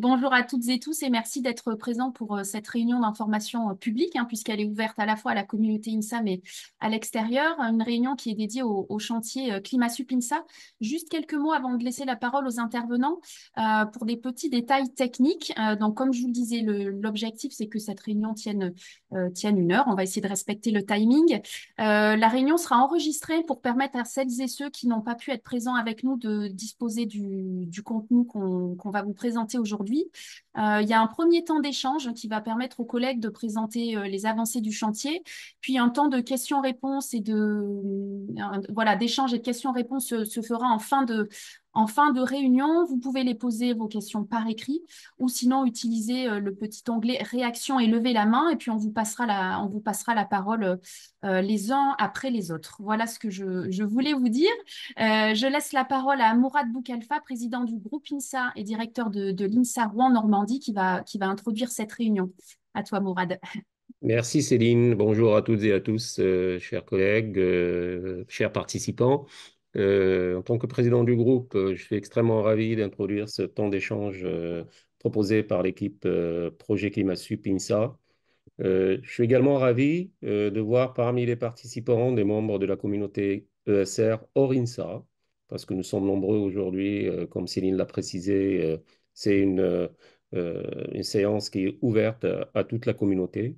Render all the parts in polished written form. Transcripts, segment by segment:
Bonjour à toutes et tous et merci d'être présents pour cette réunion d'information publique, puisqu'elle est ouverte à la fois à la communauté INSA mais à l'extérieur. Une réunion qui est dédiée au chantier ClimatSup INSA. Juste quelques mots avant de laisser la parole aux intervenants pour des petits détails techniques. Donc, comme je vous le disais, l'objectif, c'est que cette réunion tienne 1 heure. On va essayer de respecter le timing. La réunion sera enregistrée pour permettre à celles et ceux qui n'ont pas pu être présents avec nous de disposer du contenu qu'on va vous présenter aujourd'hui. Il y a un premier temps d'échange qui va permettre aux collègues de présenter les avancées du chantier, puis un temps de questions-réponses et voilà, d'échange et de questions-réponses se fera en fin de réunion. Vous pouvez les poser vos questions par écrit ou sinon utiliser le petit onglet réaction et lever la main et puis on vous passera la parole les uns après les autres. Voilà ce que je voulais vous dire. Je laisse la parole à Mourad Boukalfa, président du groupe INSA et directeur de l'INSA Rouen-Normandie, qui va introduire cette réunion. À toi, Mourad. Merci Céline, bonjour à toutes et à tous, chers collègues, chers participants. En tant que président du groupe, je suis extrêmement ravi d'introduire ce temps d'échange proposé par l'équipe Projet Climat Sup INSA. Je suis également ravi de voir parmi les participants des membres de la communauté ESR hors INSA, parce que nous sommes nombreux aujourd'hui, comme Céline l'a précisé, c'est une séance qui est ouverte à toute la communauté,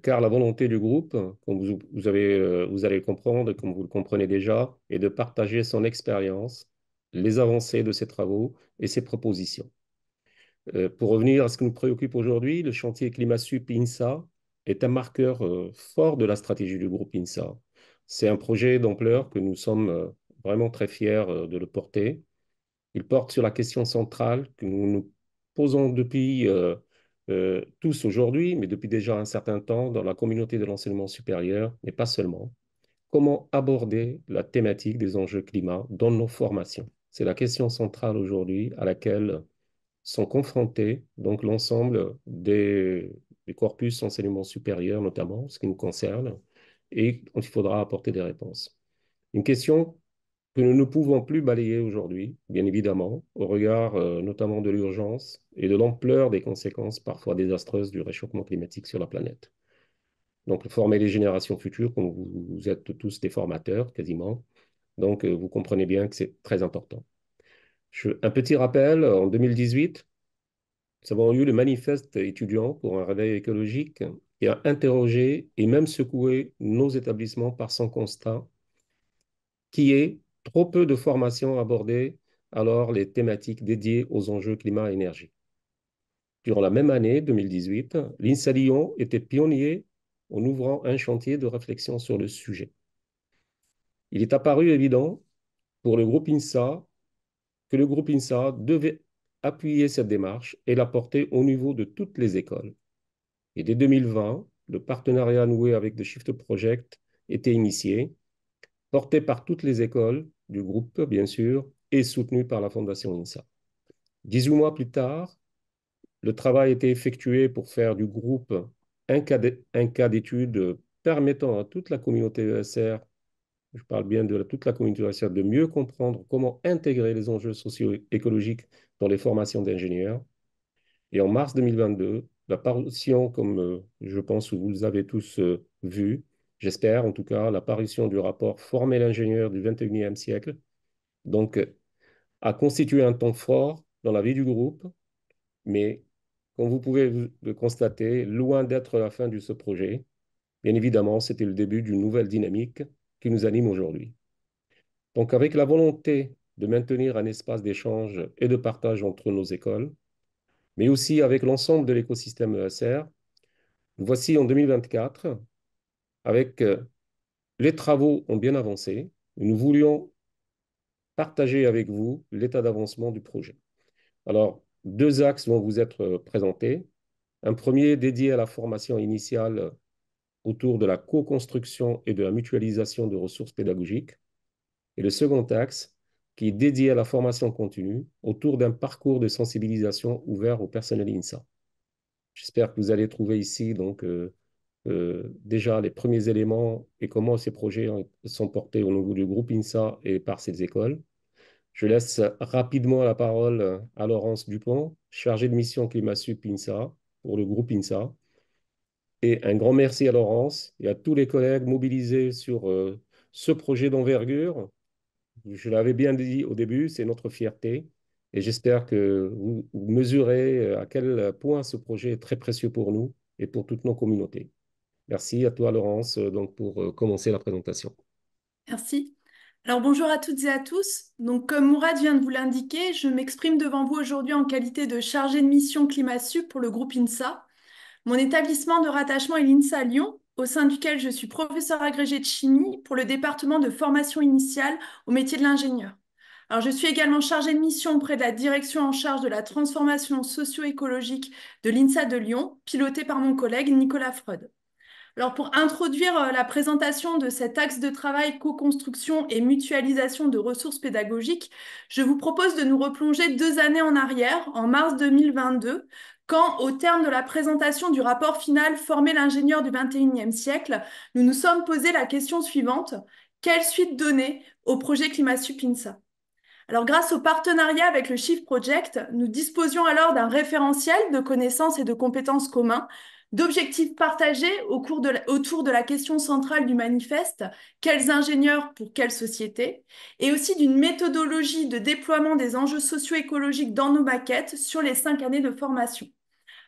car la volonté du groupe, comme vous allez le comprendre, comme vous le comprenez déjà, est de partager son expérience, les avancées de ses travaux et ses propositions. Pour revenir à ce qui nous préoccupe aujourd'hui, le chantier ClimatSup INSA est un marqueur fort de la stratégie du groupe INSA. C'est un projet d'ampleur que nous sommes vraiment très fiers de le porter. Il porte sur la question centrale que nous nous posons depuis tous aujourd'hui, mais depuis déjà un certain temps dans la communauté de l'enseignement supérieur, mais pas seulement. Comment aborder la thématique des enjeux climat dans nos formations? C'est la question centrale aujourd'hui à laquelle sont confrontés donc l'ensemble des corpus enseignement supérieur, notamment, ce qui nous concerne, et dont il faudra apporter des réponses. Une question que nous ne pouvons plus balayer aujourd'hui, bien évidemment, au regard notamment de l'urgence et de l'ampleur des conséquences parfois désastreuses du réchauffement climatique sur la planète. Donc, former les générations futures, comme vous êtes tous des formateurs quasiment, donc vous comprenez bien que c'est très important. Un petit rappel, en 2018, nous avons eu le manifeste étudiant pour un réveil écologique qui a interrogé et même secoué nos établissements par son constat qui est trop peu de formations abordées alors les thématiques dédiées aux enjeux climat-énergie. Durant la même année, 2018, l'INSA Lyon était pionnier en ouvrant un chantier de réflexion sur le sujet. Il est apparu évident pour le groupe INSA que le groupe INSA devait appuyer cette démarche et la porter au niveau de toutes les écoles. Et dès 2020, le partenariat noué avec The Shift Project était initié, porté par toutes les écoles du groupe, bien sûr, et soutenu par la Fondation INSA. 18 mois plus tard, le travail a été effectué pour faire du groupe un cas d'étude permettant à toute la communauté ESR, je parle bien de toute la communauté ESR, de mieux comprendre comment intégrer les enjeux socio-écologiques dans les formations d'ingénieurs. Et en mars 2022, la parution, comme je pense que vous avez tous vu, j'espère en tout cas, la parution du rapport Former l'ingénieur du 21e siècle, donc a constitué un temps fort dans la vie du groupe, mais comme vous pouvez le constater, loin d'être la fin de ce projet, bien évidemment, c'était le début d'une nouvelle dynamique qui nous anime aujourd'hui. Donc avec la volonté de maintenir un espace d'échange et de partage entre nos écoles, mais aussi avec l'ensemble de l'écosystème ESR, voici en 2024, avec les travaux ont bien avancé, nous voulions partager avec vous l'état d'avancement du projet. Alors, deux axes vont vous être présentés. Un premier dédié à la formation initiale autour de la co-construction et de la mutualisation de ressources pédagogiques. Et le second axe qui est dédié à la formation continue autour d'un parcours de sensibilisation ouvert au personnel INSA. J'espère que vous allez trouver ici donc déjà les premiers éléments et comment ces projets sont portés au niveau du groupe INSA et par ces écoles. Je laisse rapidement la parole à Laurence Dupont, chargé de mission Climat Sup INSA, pour le groupe INSA. Et un grand merci à Laurence et à tous les collègues mobilisés sur ce projet d'envergure. Je l'avais bien dit au début, c'est notre fierté. Et j'espère que vous mesurez à quel point ce projet est très précieux pour nous et pour toutes nos communautés. Merci à toi, Laurence, donc pour commencer la présentation. Merci. Alors bonjour à toutes et à tous. Donc comme Mourad vient de vous l'indiquer, je m'exprime devant vous aujourd'hui en qualité de chargée de mission Climat Sup pour le groupe INSA. Mon établissement de rattachement est l'INSA Lyon, au sein duquel je suis professeur agrégé de chimie pour le département de formation initiale au métier de l'ingénieur. Alors je suis également chargée de mission auprès de la direction en charge de la transformation socio-écologique de l'INSA de Lyon, pilotée par mon collègue Nicolas Freud. Alors pour introduire la présentation de cet axe de travail co-construction et mutualisation de ressources pédagogiques, je vous propose de nous replonger 2 années en arrière, en mars 2022, quand, au terme de la présentation du rapport final Former l'ingénieur du XXIe siècle, nous nous sommes posé la question suivante: quelle suite donner au projet ClimatSup INSA? Alors, grâce au partenariat avec le Shift Project, nous disposions alors d'un référentiel de connaissances et de compétences communs, d'objectifs partagés autour de la question centrale du manifeste, quels ingénieurs pour quelle société, et aussi d'une méthodologie de déploiement des enjeux socio-écologiques dans nos maquettes sur les 5 années de formation.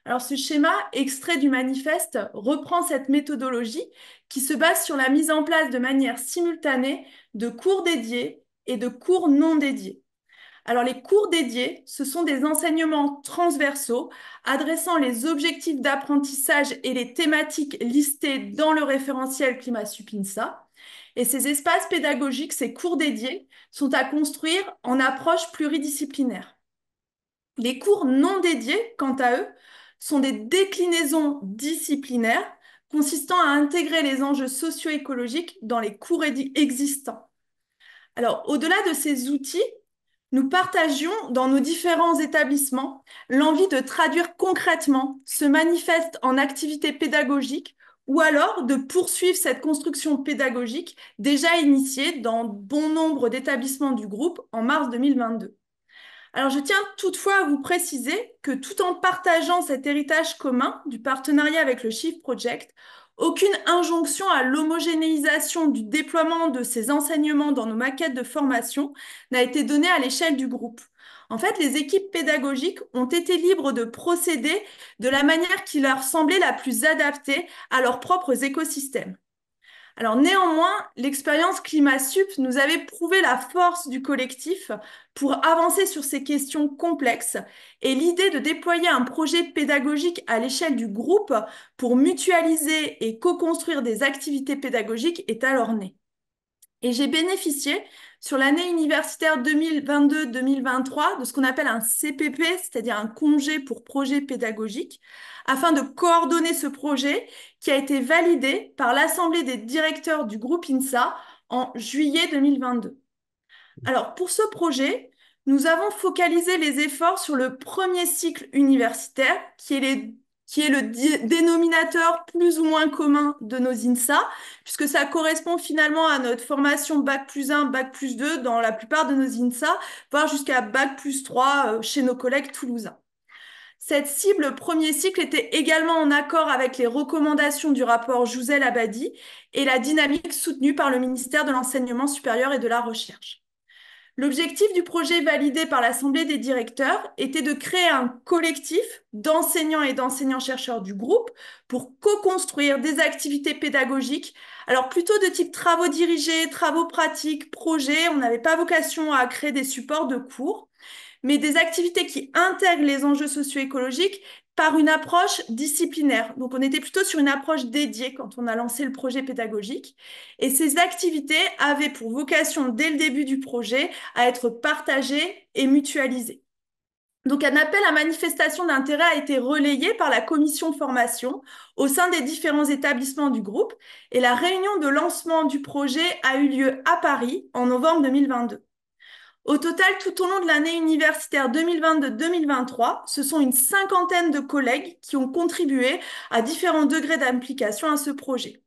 Alors, ce schéma, extrait du manifeste, reprend cette méthodologie qui se base sur la mise en place de manière simultanée de cours dédiés et de cours non dédiés. Alors, les cours dédiés, ce sont des enseignements transversaux adressant les objectifs d'apprentissage et les thématiques listées dans le référentiel Climat Sup INSA. Et ces espaces pédagogiques, ces cours dédiés, sont à construire en approche pluridisciplinaire. Les cours non dédiés, quant à eux, sont des déclinaisons disciplinaires consistant à intégrer les enjeux socio-écologiques dans les cours existants. Alors, au-delà de ces outils, nous partagions dans nos différents établissements l'envie de traduire concrètement ce manifeste en activité pédagogique ou alors de poursuivre cette construction pédagogique déjà initiée dans bon nombre d'établissements du groupe en mars 2022. Alors, je tiens toutefois à vous préciser que tout en partageant cet héritage commun du partenariat avec le Shift Project, aucune injonction à l'homogénéisation du déploiement de ces enseignements dans nos maquettes de formation n'a été donnée à l'échelle du groupe. En fait, les équipes pédagogiques ont été libres de procéder de la manière qui leur semblait la plus adaptée à leurs propres écosystèmes. Alors néanmoins, l'expérience ClimatSup nous avait prouvé la force du collectif pour avancer sur ces questions complexes et l'idée de déployer un projet pédagogique à l'échelle du groupe pour mutualiser et co-construire des activités pédagogiques est alors née. Et j'ai bénéficié sur l'année universitaire 2022-2023 de ce qu'on appelle un CPP, c'est-à-dire un congé pour projet pédagogique, afin de coordonner ce projet qui a été validé par l'Assemblée des directeurs du groupe INSA en juillet 2022. Alors, pour ce projet, nous avons focalisé les efforts sur le premier cycle universitaire, qui est le dénominateur plus ou moins commun de nos INSA, puisque ça correspond finalement à notre formation Bac+1, Bac+2 dans la plupart de nos INSA, voire jusqu'à Bac+3 chez nos collègues toulousains. Cette cible premier cycle était également en accord avec les recommandations du rapport Jouzel-Abadi et la dynamique soutenue par le ministère de l'Enseignement supérieur et de la Recherche. L'objectif du projet validé par l'Assemblée des directeurs était de créer un collectif d'enseignants et d'enseignants-chercheurs du groupe pour co-construire des activités pédagogiques, alors plutôt de type travaux dirigés, travaux pratiques, projets. On n'avait pas vocation à créer des supports de cours, mais des activités qui intègrent les enjeux socio-écologiques par une approche disciplinaire. Donc, on était plutôt sur une approche dédiée quand on a lancé le projet pédagogique. Et ces activités avaient pour vocation, dès le début du projet, à être partagées et mutualisées. Donc, un appel à manifestation d'intérêt a été relayé par la commission formation au sein des différents établissements du groupe et la réunion de lancement du projet a eu lieu à Paris en novembre 2022. Au total, tout au long de l'année universitaire 2022-2023, ce sont une 50aine de collègues qui ont contribué à différents degrés d'implication à ce projet.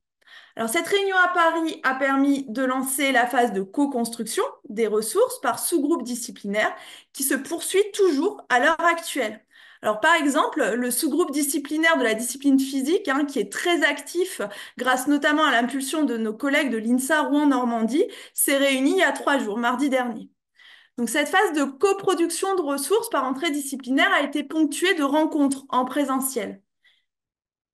Alors, cette réunion à Paris a permis de lancer la phase de co-construction des ressources par sous-groupe disciplinaire qui se poursuit toujours à l'heure actuelle. Alors, par exemple, le sous-groupe disciplinaire de la discipline physique, qui est très actif grâce notamment à l'impulsion de nos collègues de l'INSA Rouen-Normandie, s'est réuni il y a 3 jours, mardi dernier. Donc, cette phase de coproduction de ressources par entrée disciplinaire a été ponctuée de rencontres en présentiel,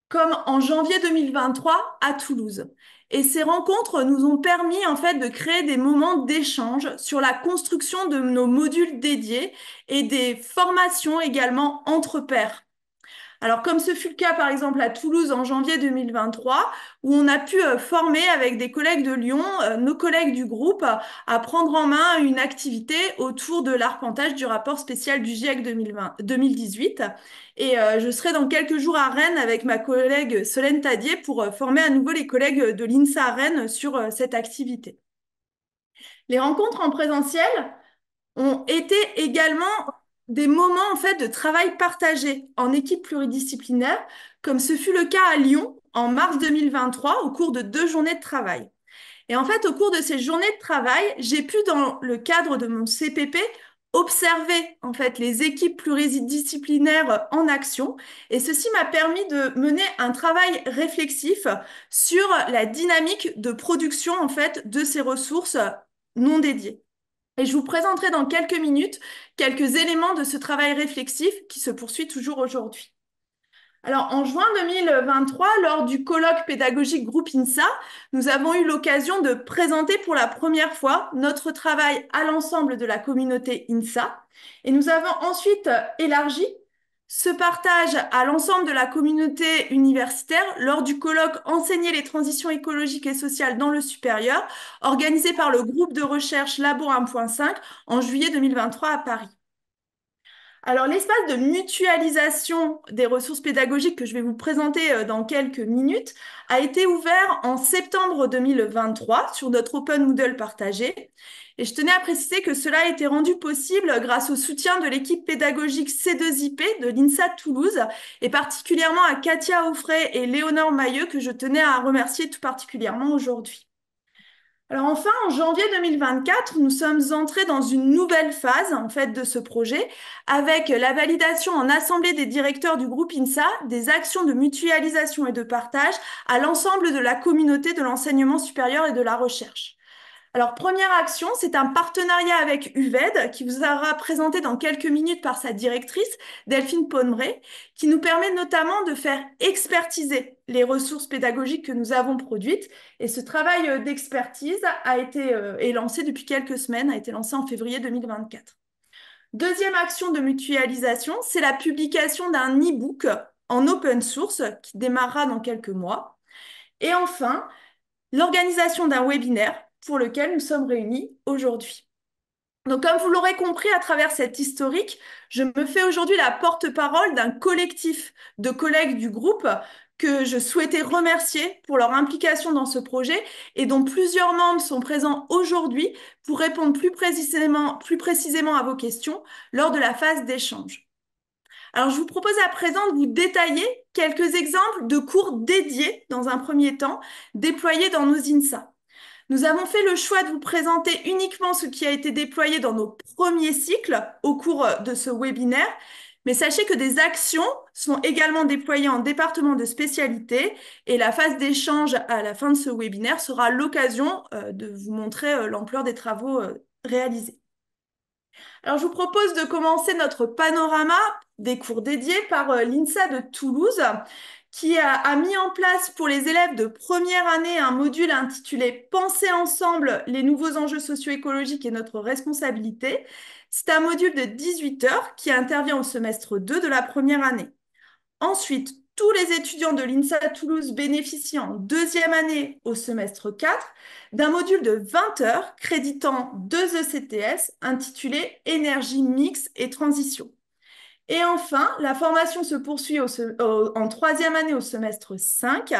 comme en janvier 2023 à Toulouse. Et ces rencontres nous ont permis en fait de créer des moments d'échange sur la construction de nos modules dédiés et des formations également entre pairs. Alors, comme ce fut le cas par exemple à Toulouse en janvier 2023, où on a pu former avec des collègues de Lyon, nos collègues du groupe, à prendre en main une activité autour de l'arpentage du rapport spécial du GIEC 2018. Et je serai dans quelques jours à Rennes avec ma collègue Solène Tadier pour former à nouveau les collègues de l'INSA à Rennes sur cette activité. Les rencontres en présentiel ont été également des moments en fait de travail partagé en équipe pluridisciplinaire, comme ce fut le cas à Lyon en mars 2023 au cours de 2 journées de travail. Et en fait, au cours de ces journées de travail, j'ai pu, dans le cadre de mon CPP, observer en fait les équipes pluridisciplinaires en action, et ceci m'a permis de mener un travail réflexif sur la dynamique de production en fait de ces ressources non dédiées. Et je vous présenterai dans quelques minutes quelques éléments de ce travail réflexif qui se poursuit toujours aujourd'hui. Alors, en juin 2023, lors du colloque pédagogique groupe INSA, nous avons eu l'occasion de présenter pour la première fois notre travail à l'ensemble de la communauté INSA. Et nous avons ensuite élargi ce partage à l'ensemble de la communauté universitaire lors du colloque Enseigner les transitions écologiques et sociales dans le supérieur, organisé par le groupe de recherche Labo 1.5 en juillet 2023 à Paris. Alors, l'espace de mutualisation des ressources pédagogiques que je vais vous présenter dans quelques minutes a été ouvert en septembre 2023 sur notre Open Moodle partagé. Et je tenais à préciser que cela a été rendu possible grâce au soutien de l'équipe pédagogique C2IP de l'INSA Toulouse et particulièrement à Katia Offray et Léonore Mailleux que je tenais à remercier tout particulièrement aujourd'hui. Alors enfin, en janvier 2024, nous sommes entrés dans une nouvelle phase en fait de ce projet avec la validation en assemblée des directeurs du groupe INSA des actions de mutualisation et de partage à l'ensemble de la communauté de l'enseignement supérieur et de la recherche. Alors, première action, c'est un partenariat avec UVED qui vous sera présenté dans quelques minutes par sa directrice, Delphine Pommeret, qui nous permet notamment de faire expertiser les ressources pédagogiques que nous avons produites. Et ce travail d'expertise est lancé depuis quelques semaines, a été lancé en février 2024. Deuxième action de mutualisation, c'est la publication d'un e-book en open source qui démarrera dans quelques mois. Et enfin, l'organisation d'un webinaire pour lequel nous sommes réunis aujourd'hui. Donc, comme vous l'aurez compris à travers cette historique, je me fais aujourd'hui la porte-parole d'un collectif de collègues du groupe que je souhaitais remercier pour leur implication dans ce projet et dont plusieurs membres sont présents aujourd'hui pour répondre plus précisément à vos questions lors de la phase d'échange. Alors, je vous propose à présent de vous détailler quelques exemples de cours dédiés, dans un premier temps, déployés dans nos INSA. Nous avons fait le choix de vous présenter uniquement ce qui a été déployé dans nos premiers cycles au cours de ce webinaire, mais sachez que des actions sont également déployées en département de spécialité et la phase d'échange à la fin de ce webinaire sera l'occasion de vous montrer l'ampleur des travaux réalisés. Alors, je vous propose de commencer notre panorama des cours dédiés par l'INSA de Toulouse, qui a mis en place pour les élèves de première année un module intitulé « Penser ensemble les nouveaux enjeux socio-écologiques et notre responsabilité ». C'est un module de 18 heures qui intervient au semestre 2 de la première année. Ensuite, tous les étudiants de l'INSA Toulouse bénéficient en deuxième année au semestre 4 d'un module de 20 heures créditant 2 ECTS intitulé « Énergie, mix et transition ». Et enfin, la formation se poursuit en troisième année au semestre 5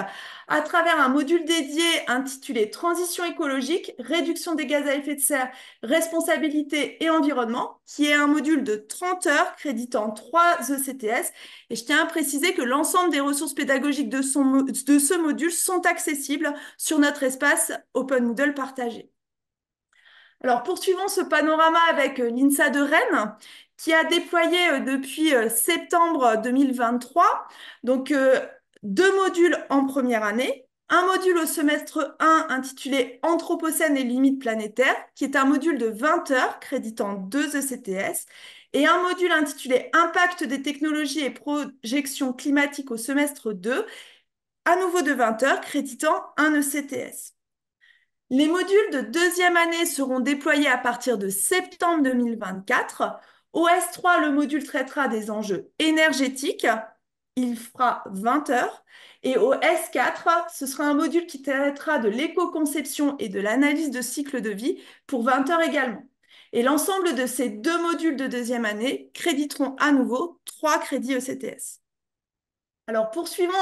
à travers un module dédié intitulé Transition écologique, réduction des gaz à effet de serre, responsabilité et environnement, qui est un module de 30 heures créditant 3 ECTS. Et je tiens à préciser que l'ensemble des ressources pédagogiques de ce module sont accessibles sur notre espace Open Moodle partagé. Alors, poursuivons ce panorama avec l'INSA de Rennes, qui a déployé depuis septembre 2023 donc, deux modules en première année. Un module au semestre 1 intitulé Anthropocène et limites planétaires, qui est un module de 20 heures créditant 2 ECTS, et un module intitulé Impact des technologies et projections climatiques au semestre 2, à nouveau de 20 heures, créditant 1 ECTS. Les modules de deuxième année seront déployés à partir de septembre 2024. Au S3, le module traitera des enjeux énergétiques. Il fera 20 heures. Et au S4, ce sera un module qui traitera de l'éco-conception et de l'analyse de cycle de vie pour 20 heures également. Et l'ensemble de ces deux modules de deuxième année créditeront à nouveau 3 crédits ECTS. Alors, poursuivons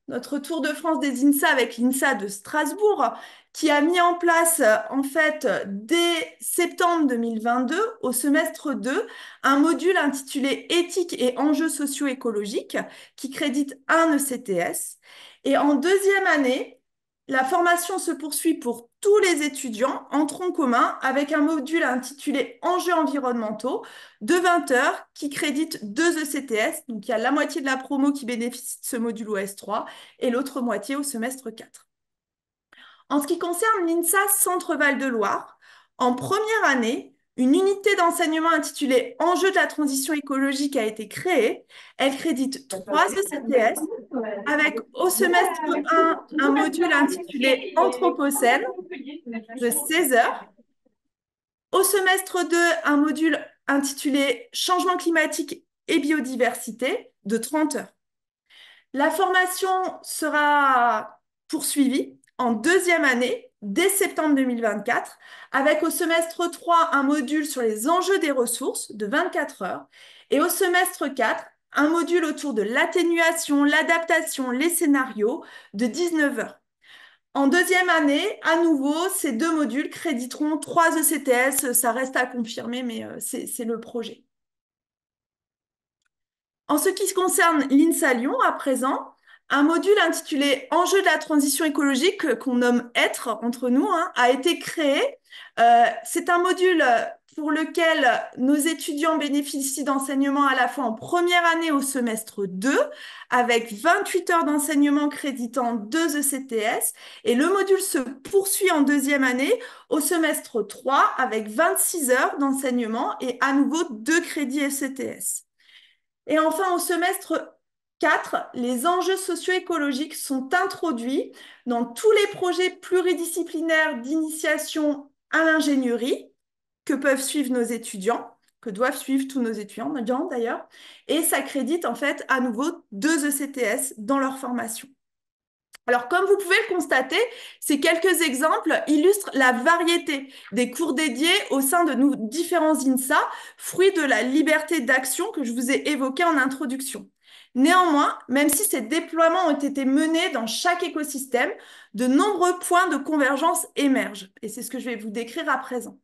notre tour de France des INSA avec l'INSA de Strasbourg, qui a mis en place, en fait, dès septembre 2022, au semestre 2, un module intitulé Éthique et enjeux socio-écologiques, qui crédite un ECTS. Et en deuxième année, la formation se poursuit pour tous les étudiants en tronc commun avec un module intitulé Enjeux environnementaux de 20 heures qui crédite 2 ECTS. Donc, il y a la moitié de la promo qui bénéficie de ce module au S3 et l'autre moitié au semestre 4. En ce qui concerne l'INSA Centre-Val de Loire, en première année, une unité d'enseignement intitulée Enjeux de la transition écologique a été créée. Elle crédite 3 ECTS avec au semestre 1 un module intitulé Anthropocène de 16 heures. Au semestre 2, un module intitulé Changement climatique et biodiversité de 30 heures. La formation sera poursuivie en deuxième année, dès septembre 2024, avec au semestre 3 un module sur les enjeux des ressources de 24 heures et au semestre 4, un module autour de l'atténuation, l'adaptation, les scénarios de 19 heures. En deuxième année, à nouveau, ces deux modules créditeront 3 ECTS. Ça reste à confirmer, mais c'est le projet. En ce qui concerne l'INSA Lyon, à présent, un module intitulé Enjeux de la transition écologique, qu'on nomme Être entre nous, a été créé. C'est un module pour lequel nos étudiants bénéficient d'enseignement à la fois en première année au semestre 2, avec 28 heures d'enseignement créditant 2 ECTS, et le module se poursuit en deuxième année au semestre 3, avec 26 heures d'enseignement et à nouveau 2 crédits ECTS. Et enfin, au semestre 4, les enjeux socio-écologiques sont introduits dans tous les projets pluridisciplinaires d'initiation à l'ingénierie que peuvent suivre nos étudiants, que doivent suivre tous nos étudiants d'ailleurs, et ça crédite en fait à nouveau 2 ECTS dans leur formation. Alors, comme vous pouvez le constater, ces quelques exemples illustrent la variété des cours dédiés au sein de nos différents INSA, fruit de la liberté d'action que je vous ai évoquée en introduction. Néanmoins, même si ces déploiements ont été menés dans chaque écosystème, de nombreux points de convergence émergent. Et c'est ce que je vais vous décrire à présent.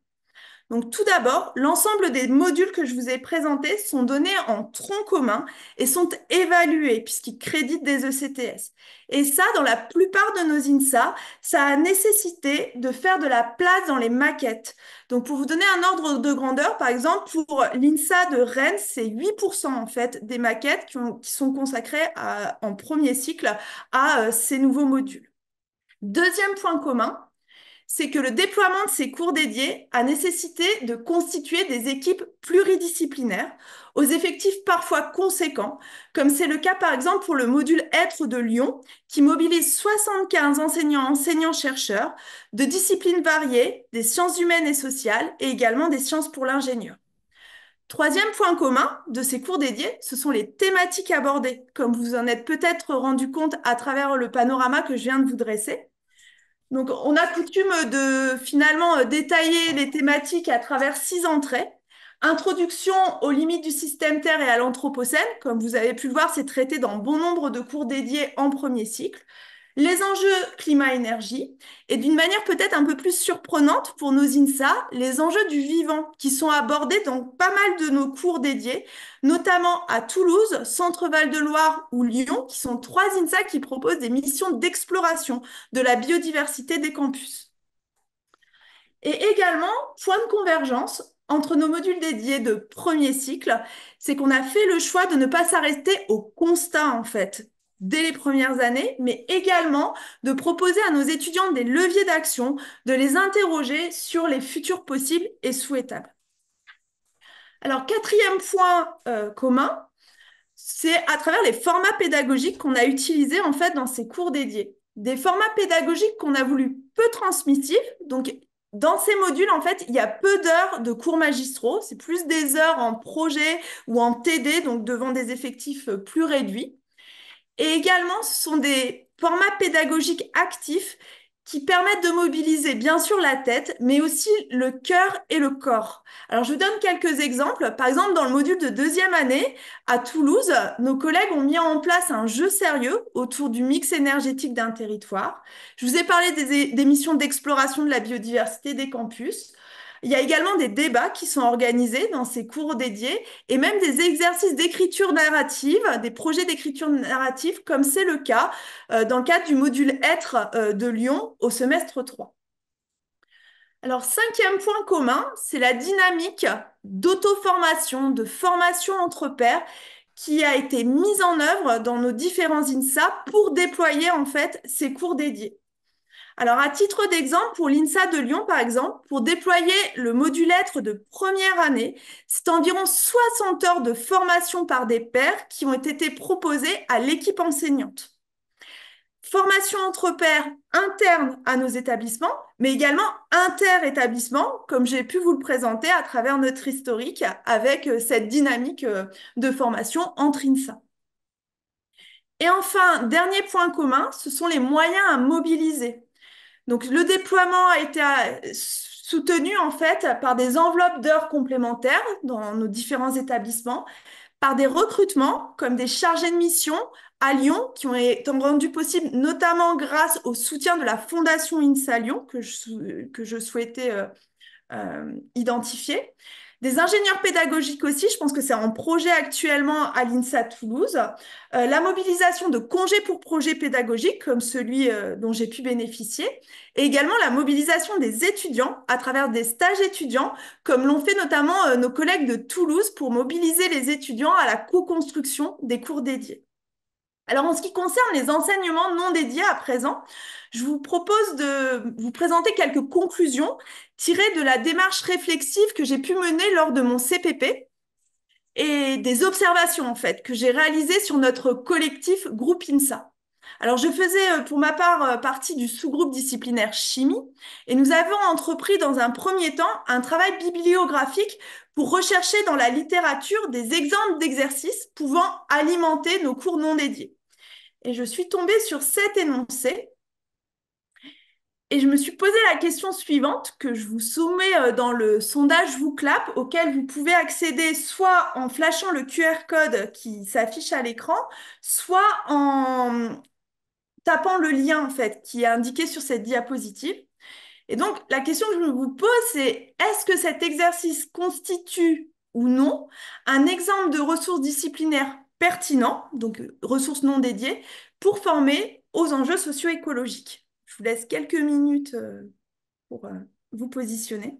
Donc, tout d'abord, l'ensemble des modules que je vous ai présentés sont donnés en tronc commun et sont évalués puisqu'ils créditent des ECTS. Et ça, dans la plupart de nos INSA, ça a nécessité de faire de la place dans les maquettes. Donc, pour vous donner un ordre de grandeur, par exemple, pour l'INSA de Rennes, c'est 8% en fait des maquettes qui sont consacrées en premier cycle à ces nouveaux modules. Deuxième point commun, c'est que le déploiement de ces cours dédiés a nécessité de constituer des équipes pluridisciplinaires aux effectifs parfois conséquents, comme c'est le cas par exemple pour le module Être de Lyon, qui mobilise 75 enseignants-chercheurs de disciplines variées, des sciences humaines et sociales, et également des sciences pour l'ingénieur. Troisième point commun de ces cours dédiés, ce sont les thématiques abordées, comme vous en êtes peut-être rendu compte à travers le panorama que je viens de vous dresser. Donc, on a coutume de finalement détailler les thématiques à travers 6 entrées. Introduction aux limites du système Terre et à l'Anthropocène. Comme vous avez pu le voir, c'est traité dans bon nombre de cours dédiés en premier cycle. Les enjeux climat-énergie et d'une manière peut-être un peu plus surprenante pour nos INSA, les enjeux du vivant qui sont abordés dans pas mal de nos cours dédiés, notamment à Toulouse, Centre-Val de Loire ou Lyon, qui sont 3 INSA qui proposent des missions d'exploration de la biodiversité des campus. Et également, point de convergence entre nos modules dédiés de premier cycle, c'est qu'on a fait le choix de ne pas s'arrêter au constat, en fait, dès les premières années, mais également de proposer à nos étudiants des leviers d'action, de les interroger sur les futurs possibles et souhaitables. Alors, quatrième point commun, c'est à travers les formats pédagogiques qu'on a utilisés en fait dans ces cours dédiés. Des formats pédagogiques qu'on a voulu peu transmissifs. Donc, dans ces modules, en fait, il y a peu d'heures de cours magistraux. C'est plus des heures en projet ou en TD, donc devant des effectifs plus réduits. Et également, ce sont des formats pédagogiques actifs qui permettent de mobiliser bien sûr la tête, mais aussi le cœur et le corps. Alors, je vous donne quelques exemples. Par exemple, dans le module de deuxième année, à Toulouse, nos collègues ont mis en place un jeu sérieux autour du mix énergétique d'un territoire. Je vous ai parlé des missions d'exploration de la biodiversité des campus. Il y a également des débats qui sont organisés dans ces cours dédiés et même des exercices d'écriture narrative, des projets d'écriture narrative, comme c'est le cas dans le cadre du module Être de Lyon au semestre 3. Alors, cinquième point commun, c'est la dynamique d'auto-formation, de formation entre pairs qui a été mise en œuvre dans nos différents INSA pour déployer en fait ces cours dédiés. Alors, à titre d'exemple, pour l'INSA de Lyon, par exemple, pour déployer le module être de première année, c'est environ 60 heures de formation par des pairs qui ont été proposées à l'équipe enseignante. Formation entre pairs interne à nos établissements, mais également inter-établissements, comme j'ai pu vous le présenter à travers notre historique avec cette dynamique de formation entre INSA. Et enfin, dernier point commun, ce sont les moyens à mobiliser. Donc, le déploiement a été soutenu en fait par des enveloppes d'heures complémentaires dans nos différents établissements, par des recrutements comme des chargés de mission à Lyon qui ont été rendus possibles notamment grâce au soutien de la Fondation INSA Lyon que je souhaitais identifier. Des ingénieurs pédagogiques aussi, je pense que c'est en projet actuellement à l'INSA Toulouse. La mobilisation de congés pour projets pédagogiques, comme celui dont j'ai pu bénéficier, et également la mobilisation des étudiants à travers des stages étudiants, comme l'ont fait notamment nos collègues de Toulouse pour mobiliser les étudiants à la co-construction des cours dédiés. Alors, en ce qui concerne les enseignements non dédiés à présent, je vous propose de vous présenter quelques conclusions tirées de la démarche réflexive que j'ai pu mener lors de mon CPP et des observations, en fait, que j'ai réalisées sur notre collectif Groupe INSA. Alors, je faisais pour ma part partie du sous-groupe disciplinaire chimie et nous avons entrepris dans un premier temps un travail bibliographique pour rechercher dans la littérature des exemples d'exercices pouvant alimenter nos cours non dédiés. Et je suis tombée sur cet énoncé et je me suis posé la question suivante que je vous soumets dans le sondage WooClap auquel vous pouvez accéder soit en flashant le QR code qui s'affiche à l'écran, soit en tapant le lien en fait qui est indiqué sur cette diapositive. Et donc la question que je vous pose c'est est-ce que cet exercice constitue ou non un exemple de ressources disciplinaires pertinent, donc ressources non dédiées, pour former aux enjeux socio-écologiques. Je vous laisse quelques minutes pour vous positionner.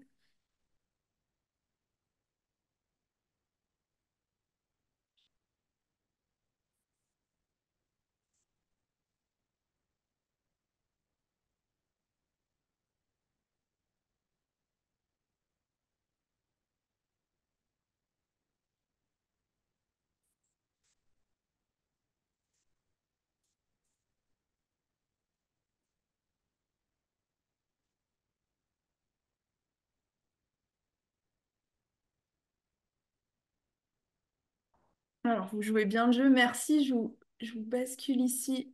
Alors, vous jouez bien le jeu, merci. Je vous bascule ici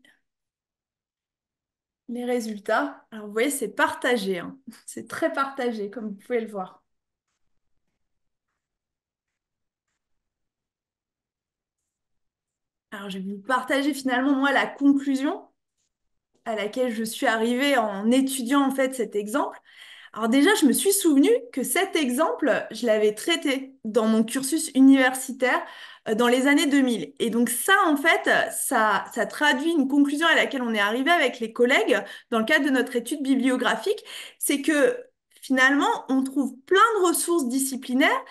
les résultats. Alors, vous voyez, c'est partagé, hein. C'est très partagé, comme vous pouvez le voir. Alors, je vais vous partager finalement, moi, la conclusion à laquelle je suis arrivée en étudiant en fait cet exemple. Alors déjà, je me suis souvenu que cet exemple, je l'avais traité dans mon cursus universitaire dans les années 2000. Et donc ça, en fait, ça traduit une conclusion à laquelle on est arrivé avec les collègues dans le cadre de notre étude bibliographique, c'est que finalement, on trouve plein de ressources disciplinaires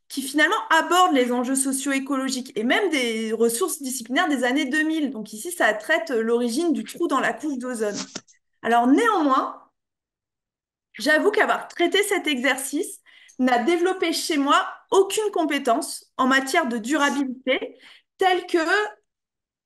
qui finalement abordent les enjeux socio-écologiques et même des ressources disciplinaires des années 2000. Donc ici, ça traite l'origine du trou dans la couche d'ozone. Alors néanmoins, j'avoue qu'avoir traité cet exercice n'a développé chez moi aucune compétence en matière de durabilité telle que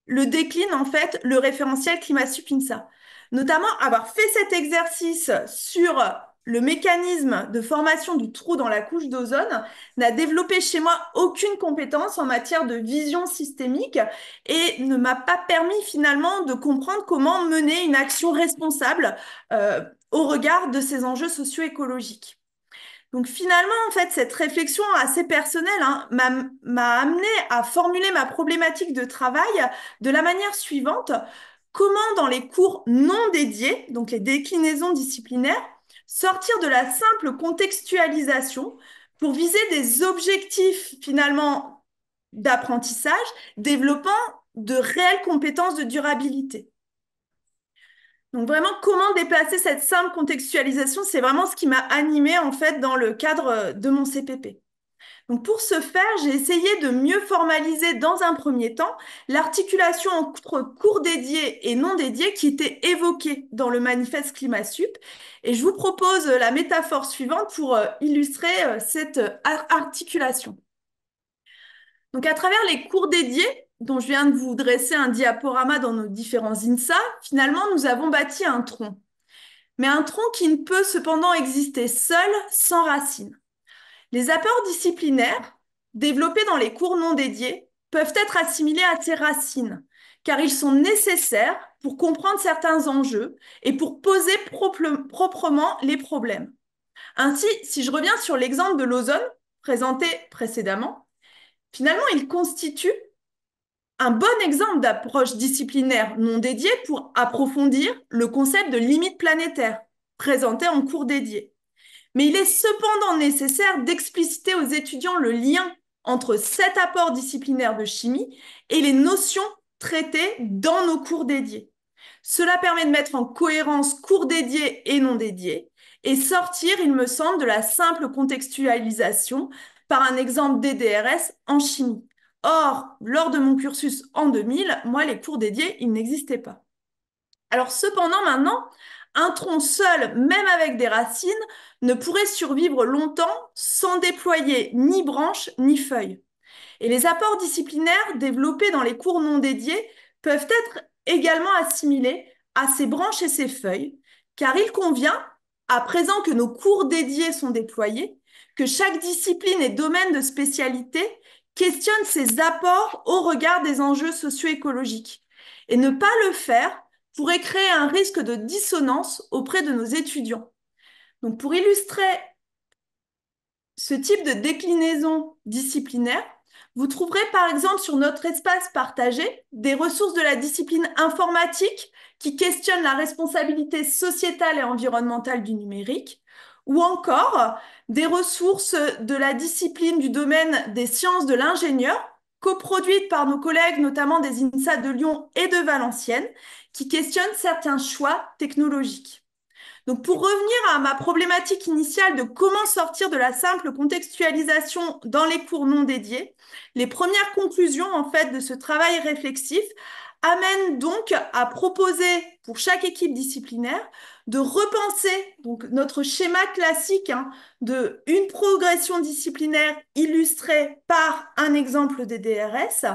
le décline en fait le référentiel ClimatSup-INSA. Notamment, avoir fait cet exercice sur le mécanisme de formation du trou dans la couche d'ozone n'a développé chez moi aucune compétence en matière de vision systémique et ne m'a pas permis finalement de comprendre comment mener une action responsable au regard de ces enjeux socio-écologiques. Donc finalement, en fait, cette réflexion assez personnelle m'a amené à formuler ma problématique de travail de la manière suivante. Comment dans les cours non dédiés, donc les déclinaisons disciplinaires, sortir de la simple contextualisation pour viser des objectifs finalement d'apprentissage, développant de réelles compétences de durabilité. Donc vraiment, comment déplacer cette simple contextualisation, c'est vraiment ce qui m'a animée en fait dans le cadre de mon CPP. Donc pour ce faire, j'ai essayé de mieux formaliser dans un premier temps l'articulation entre cours dédiés et non dédiés qui était évoquée dans le manifeste ClimatSup. Et je vous propose la métaphore suivante pour illustrer cette articulation. Donc à travers les cours dédiés, dont je viens de vous dresser un diaporama dans nos différents INSA, finalement, nous avons bâti un tronc. Mais un tronc qui ne peut cependant exister seul, sans racines. Les apports disciplinaires, développés dans les cours non dédiés, peuvent être assimilés à ces racines, car ils sont nécessaires pour comprendre certains enjeux et pour poser proprement les problèmes. Ainsi, si je reviens sur l'exemple de l'ozone présenté précédemment, finalement, il constitue un bon exemple d'approche disciplinaire non dédiée pour approfondir le concept de limite planétaire, présenté en cours dédié. Mais il est cependant nécessaire d'expliciter aux étudiants le lien entre cet apport disciplinaire de chimie et les notions traitées dans nos cours dédiés. Cela permet de mettre en cohérence cours dédiés et non dédiés et sortir, il me semble, de la simple contextualisation par un exemple DDRS en chimie. Or, lors de mon cursus en 2000, moi, les cours dédiés, ils n'existaient pas. Alors cependant, maintenant, un tronc seul, même avec des racines, ne pourrait survivre longtemps sans déployer ni branches ni feuilles. Et les apports disciplinaires développés dans les cours non dédiés peuvent être également assimilés à ces branches et ces feuilles, car il convient, à présent que nos cours dédiés sont déployés, que chaque discipline et domaine de spécialité questionne ses apports au regard des enjeux socio-écologiques. Et ne pas le faire pourrait créer un risque de dissonance auprès de nos étudiants. Donc pour illustrer ce type de déclinaison disciplinaire, vous trouverez par exemple sur notre espace partagé des ressources de la discipline informatique qui questionnent la responsabilité sociétale et environnementale du numérique, ou encore des ressources de la discipline du domaine des sciences de l'ingénieur, coproduites par nos collègues notamment des INSA de Lyon et de Valenciennes, qui questionnent certains choix technologiques. Donc, pour revenir à ma problématique initiale de comment sortir de la simple contextualisation dans les cours non dédiés, les premières conclusions en fait de ce travail réflexif amènent donc à proposer pour chaque équipe disciplinaire de repenser donc notre schéma classique de une progression disciplinaire illustrée par un exemple des DRS,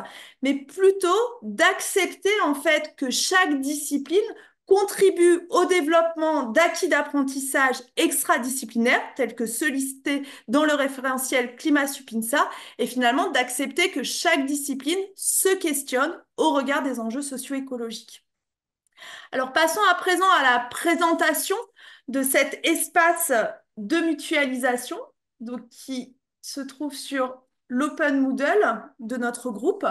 mais plutôt d'accepter en fait que chaque discipline contribue au développement d'acquis d'apprentissage extradisciplinaires, tels que ceux listés dans le référentiel ClimatSup-INSA, et finalement d'accepter que chaque discipline se questionne au regard des enjeux socio-écologiques. Alors passons à présent à la présentation de cet espace de mutualisation donc, qui se trouve sur l'Open Moodle de notre groupe.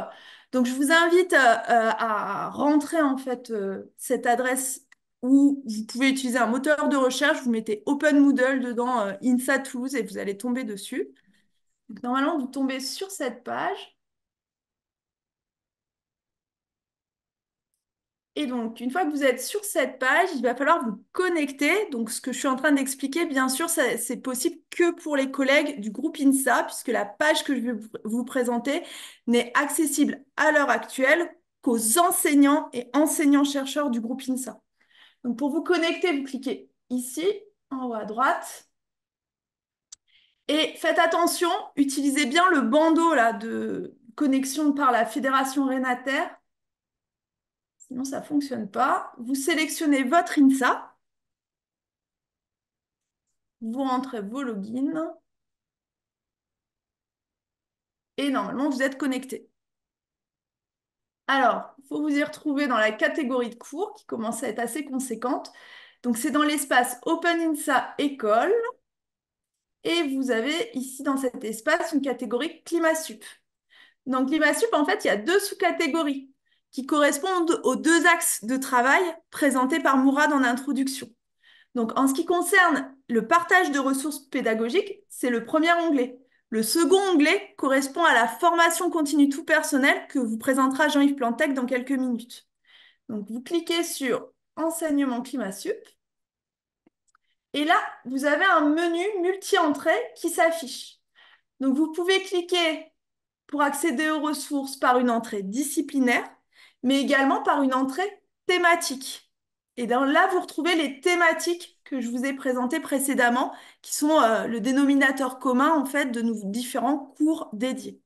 Donc, je vous invite à rentrer en fait cette adresse où vous pouvez utiliser un moteur de recherche. Vous mettez Open Moodle dedans INSA Toulouse et vous allez tomber dessus. Donc, normalement, vous tombez sur cette page. Et donc, une fois que vous êtes sur cette page, il va falloir vous connecter. Donc, ce que je suis en train d'expliquer, bien sûr, c'est possible que pour les collègues du groupe INSA, puisque la page que je vais vous présenter n'est accessible à l'heure actuelle qu'aux enseignants et enseignants-chercheurs du groupe INSA. Donc, pour vous connecter, vous cliquez ici, en haut à droite. Et faites attention, utilisez bien le bandeau là, de connexion par la Fédération Renater. Sinon, ça ne fonctionne pas. Vous sélectionnez votre INSA. Vous rentrez vos logins. Et normalement, vous êtes connecté. Alors, il faut vous y retrouver dans la catégorie de cours qui commence à être assez conséquente. Donc, c'est dans l'espace Open INSA École. Et vous avez ici, dans cet espace, une catégorie ClimaSup. Dans ClimaSup, en fait, il y a deux sous-catégories qui correspondent aux deux axes de travail présentés par Mourad en introduction. Donc, en ce qui concerne le partage de ressources pédagogiques, c'est le premier onglet. Le second onglet correspond à la formation continue tout personnel que vous présentera Jean-Yves Plantec dans quelques minutes. Donc, vous cliquez sur Enseignement ClimaSup. Et là, vous avez un menu multi-entrées qui s'affiche. Donc, vous pouvez cliquer pour accéder aux ressources par une entrée disciplinaire, mais également par une entrée thématique. Et là, vous retrouvez les thématiques que je vous ai présentées précédemment, qui sont le dénominateur commun en fait de nos différents cours dédiés.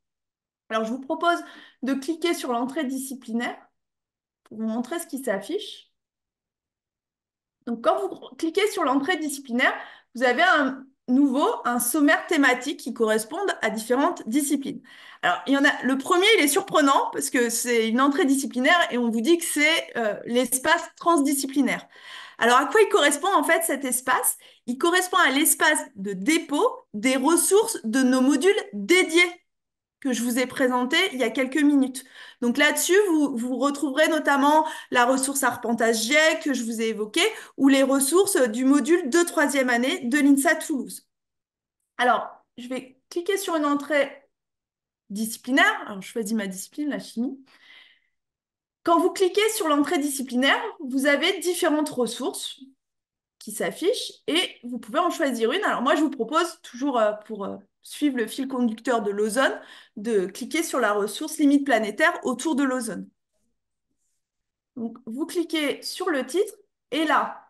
Alors, je vous propose de cliquer sur l'entrée disciplinaire pour vous montrer ce qui s'affiche. Donc, quand vous cliquez sur l'entrée disciplinaire, vous avez un sommaire thématique qui correspond à différentes disciplines. Alors, le premier, il est surprenant parce que c'est une entrée disciplinaire et on vous dit que c'est l'espace transdisciplinaire. Alors, à quoi il correspond en fait cet espace? Il correspond à l'espace de dépôt des ressources de nos modules dédiés que je vous ai présenté il y a quelques minutes. Donc là-dessus, vous retrouverez notamment la ressource arpentage GIEC que je vous ai évoquée ou les ressources du module de troisième année de l'INSA Toulouse. Alors, je vais cliquer sur une entrée disciplinaire. Alors, je choisis ma discipline, la chimie. Quand vous cliquez sur l'entrée disciplinaire, vous avez différentes ressources qui s'affichent et vous pouvez en choisir une. Alors moi, je vous propose toujours pour suivre le fil conducteur de l'ozone, de cliquer sur la ressource limite planétaire autour de l'ozone. Donc, vous cliquez sur le titre et là,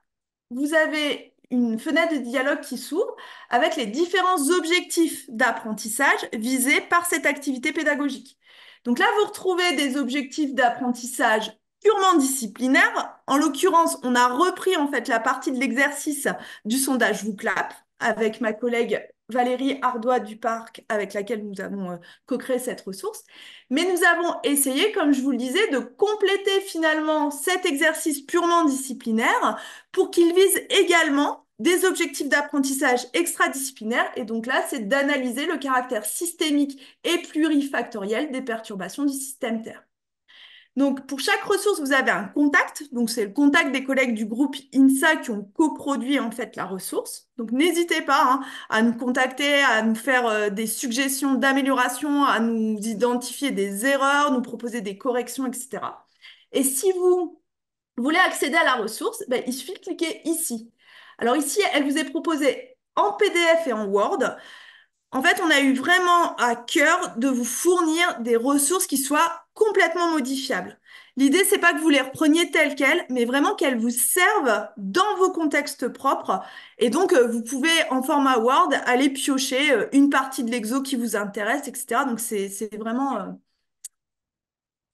vous avez une fenêtre de dialogue qui s'ouvre avec les différents objectifs d'apprentissage visés par cette activité pédagogique. Donc là, vous retrouvez des objectifs d'apprentissage purement disciplinaires. En l'occurrence, on a repris en fait la partie de l'exercice du sondage VooClap avec ma collègue Valérie Ardois-Duparc, avec laquelle nous avons co-créé cette ressource. Mais nous avons essayé, comme je vous le disais, de compléter finalement cet exercice purement disciplinaire pour qu'il vise également des objectifs d'apprentissage extradisciplinaires. Et donc là, c'est d'analyser le caractère systémique et plurifactoriel des perturbations du système Terre. Donc, pour chaque ressource, vous avez un contact. Donc, c'est le contact des collègues du groupe INSA qui ont coproduit en fait la ressource. Donc, n'hésitez pas à nous contacter, à nous faire des suggestions d'amélioration, à nous identifier des erreurs, nous proposer des corrections, etc. Et si vous voulez accéder à la ressource, ben, il suffit de cliquer ici. Alors ici, elle vous est proposée en PDF et en Word. En fait, on a eu vraiment à cœur de vous fournir des ressources qui soient complètement modifiables. L'idée, c'est pas que vous les repreniez telles quelles, mais vraiment qu'elles vous servent dans vos contextes propres. Et donc, vous pouvez, en format Word, aller piocher une partie de l'exo qui vous intéresse, etc. Donc, c'est vraiment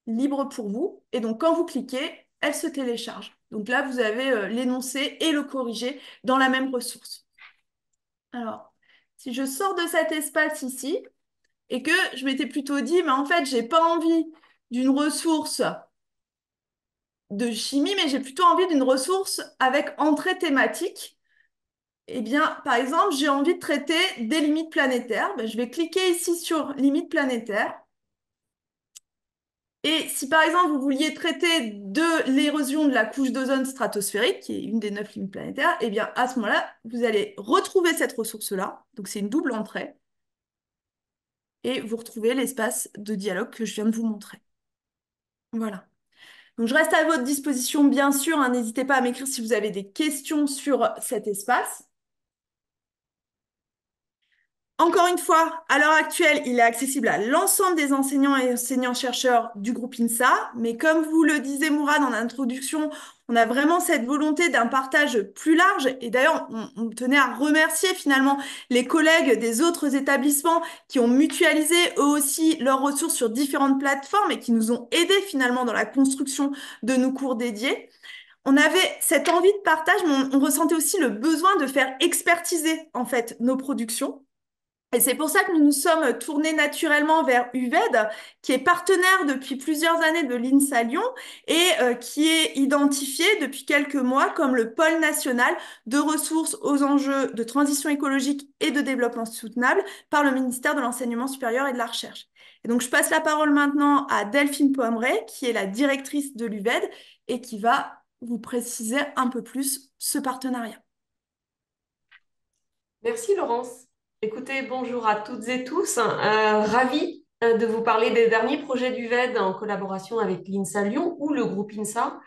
libre pour vous. Et donc, quand vous cliquez, elle se télécharge. Donc là, vous avez l'énoncé et le corrigé dans la même ressource. Alors, si je sors de cet espace ici, et que je m'étais plutôt dit, mais en fait, j'ai pas envie d'une ressource de chimie, mais j'ai plutôt envie d'une ressource avec entrée thématique. Eh bien, par exemple, j'ai envie de traiter des limites planétaires. Ben, je vais cliquer ici sur limites planétaires. Et si par exemple vous vouliez traiter de l'érosion de la couche d'ozone stratosphérique, qui est une des 9 limites planétaires, eh bien à ce moment-là, vous allez retrouver cette ressource-là. Donc c'est une double entrée. Et vous retrouvez l'espace de dialogue que je viens de vous montrer. Voilà. Donc, je reste à votre disposition, bien sûr, hein, n'hésitez pas à m'écrire si vous avez des questions sur cet espace. Encore une fois, à l'heure actuelle, il est accessible à l'ensemble des enseignants et enseignants-chercheurs du groupe INSA. Mais comme vous le disait Mourad en introduction, on a vraiment cette volonté d'un partage plus large. Et d'ailleurs, on tenait à remercier finalement les collègues des autres établissements qui ont mutualisé eux aussi leurs ressources sur différentes plateformes et qui nous ont aidés finalement dans la construction de nos cours dédiés. On avait cette envie de partage, mais on ressentait aussi le besoin de faire expertiser en fait nos productions. Et c'est pour ça que nous nous sommes tournés naturellement vers UVED, qui est partenaire depuis plusieurs années de l'INSA Lyon et qui est identifié depuis quelques mois comme le pôle national de ressources aux enjeux de transition écologique et de développement soutenable par le ministère de l'Enseignement supérieur et de la Recherche. Et donc, je passe la parole maintenant à Delphine Pommeret, qui est la directrice de l'UVED et qui va vous préciser un peu plus ce partenariat. Merci Laurence. Écoutez, bonjour à toutes et tous. Ravie de vous parler des derniers projets d'UVED en collaboration avec l'INSA Lyon ou le groupe INSA.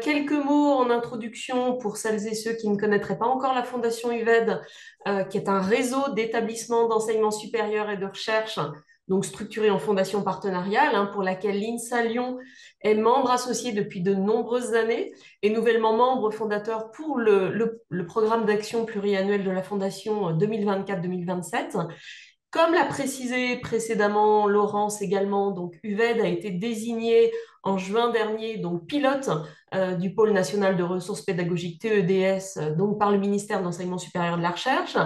Quelques mots en introduction pour celles et ceux qui ne connaîtraient pas encore la Fondation UVED, qui est un réseau d'établissements d'enseignement supérieur et de recherche, donc structuré en fondation partenariale, pour laquelle l'INSA Lyon est membre associé depuis de nombreuses années et nouvellement membre fondateur pour le programme d'action pluriannuel de la Fondation 2024-2027. Comme l'a précisé précédemment Laurence également, donc UVED a été désigné en juin dernier donc pilote du pôle national de ressources pédagogiques TEDS donc par le ministère de l'Enseignement supérieur et de la Recherche,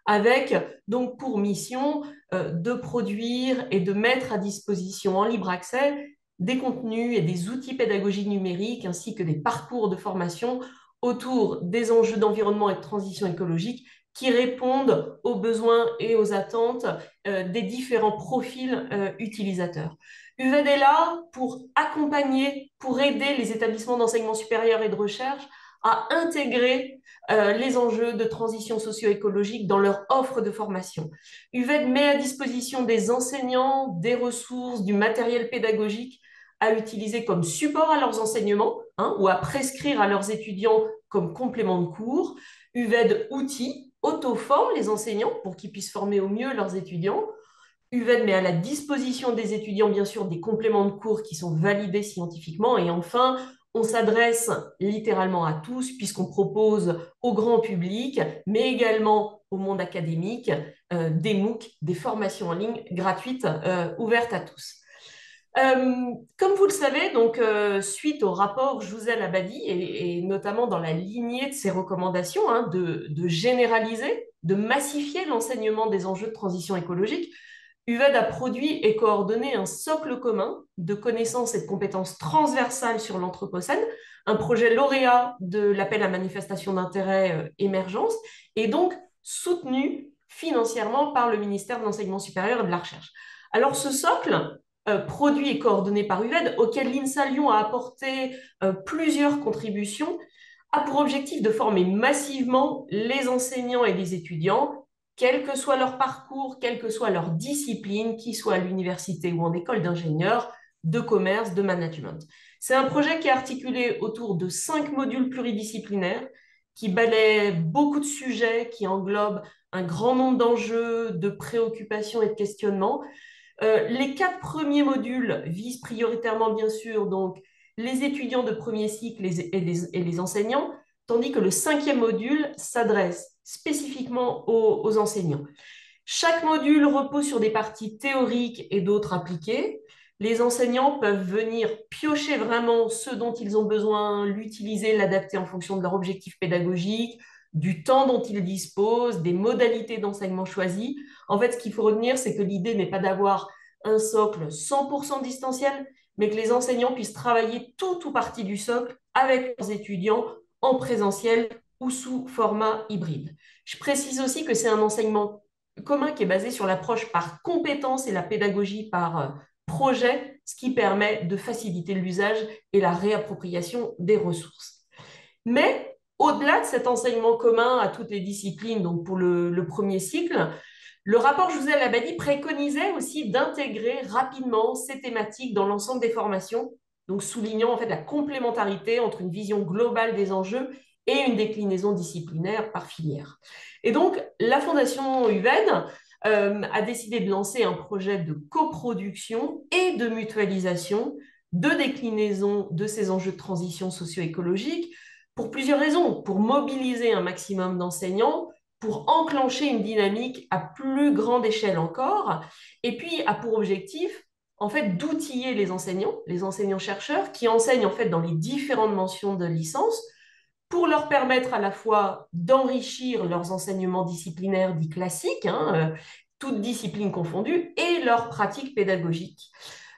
avec donc pour mission de produire et de mettre à disposition en libre accès des contenus et des outils pédagogiques numériques ainsi que des parcours de formation autour des enjeux d'environnement et de transition écologique qui répondent aux besoins et aux attentes des différents profils utilisateurs. UVED est là pour accompagner, pour aider les établissements d'enseignement supérieur et de recherche à intégrer les enjeux de transition socio-écologique dans leur offre de formation. UVED met à disposition des enseignants, des ressources, du matériel pédagogique à utiliser comme support à leurs enseignements ou à prescrire à leurs étudiants comme complément de cours. UVED outils auto-forme les enseignants pour qu'ils puissent former au mieux leurs étudiants. UVED met à la disposition des étudiants, bien sûr, des compléments de cours qui sont validés scientifiquement. Et enfin, on s'adresse littéralement à tous puisqu'on propose au grand public, mais également au monde académique, des MOOC, des formations en ligne gratuites ouvertes à tous. Comme vous le savez, donc, suite au rapport Jouzel-Abadi et notamment dans la lignée de ses recommandations de généraliser, de massifier l'enseignement des enjeux de transition écologique, UVED a produit et coordonné un socle commun de connaissances et de compétences transversales sur l'Anthropocène, un projet lauréat de l'appel à manifestation d'intérêt Émergence, et donc soutenu financièrement par le ministère de l'Enseignement supérieur et de la Recherche. Alors ce socle, produit et coordonné par UVED, auquel l'INSA Lyon a apporté plusieurs contributions, a pour objectif de former massivement les enseignants et les étudiants, quel que soit leur parcours, quelle que soit leur discipline, qu'ils soient à l'université ou en école d'ingénieur, de commerce, de management. C'est un projet qui est articulé autour de 5 modules pluridisciplinaires qui balaient beaucoup de sujets, qui englobent un grand nombre d'enjeux, de préoccupations et de questionnements. Les 4 premiers modules visent prioritairement, bien sûr, donc, les étudiants de premier cycle et les enseignants, tandis que le 5e module s'adresse spécifiquement aux enseignants. Chaque module repose sur des parties théoriques et d'autres appliquées. Les enseignants peuvent venir piocher vraiment ce dont ils ont besoin, l'utiliser, l'adapter en fonction de leur objectif pédagogique, du temps dont ils disposent, des modalités d'enseignement choisies. En fait, ce qu'il faut retenir, c'est que l'idée n'est pas d'avoir un socle 100% distanciel, mais que les enseignants puissent travailler tout ou partie du socle avec leurs étudiants en présentiel ou sous format hybride. Je précise aussi que c'est un enseignement commun qui est basé sur l'approche par compétence et la pédagogie par projet, ce qui permet de faciliter l'usage et la réappropriation des ressources. Mais au-delà de cet enseignement commun à toutes les disciplines, donc pour le premier cycle, le rapport Jouzel-Abadi préconisait aussi d'intégrer rapidement ces thématiques dans l'ensemble des formations donc soulignant en fait la complémentarité entre une vision globale des enjeux et une déclinaison disciplinaire par filière. Et donc, la Fondation UVED a décidé de lancer un projet de coproduction et de mutualisation de déclinaison de ces enjeux de transition socio-écologique pour plusieurs raisons. Pour mobiliser un maximum d'enseignants, pour enclencher une dynamique à plus grande échelle encore, et puis a pour objectif en fait d'outiller les enseignants-chercheurs qui enseignent en fait dans les différentes mentions de licence pour leur permettre à la fois d'enrichir leurs enseignements disciplinaires dits classiques, toutes disciplines confondues, et leurs pratiques pédagogiques.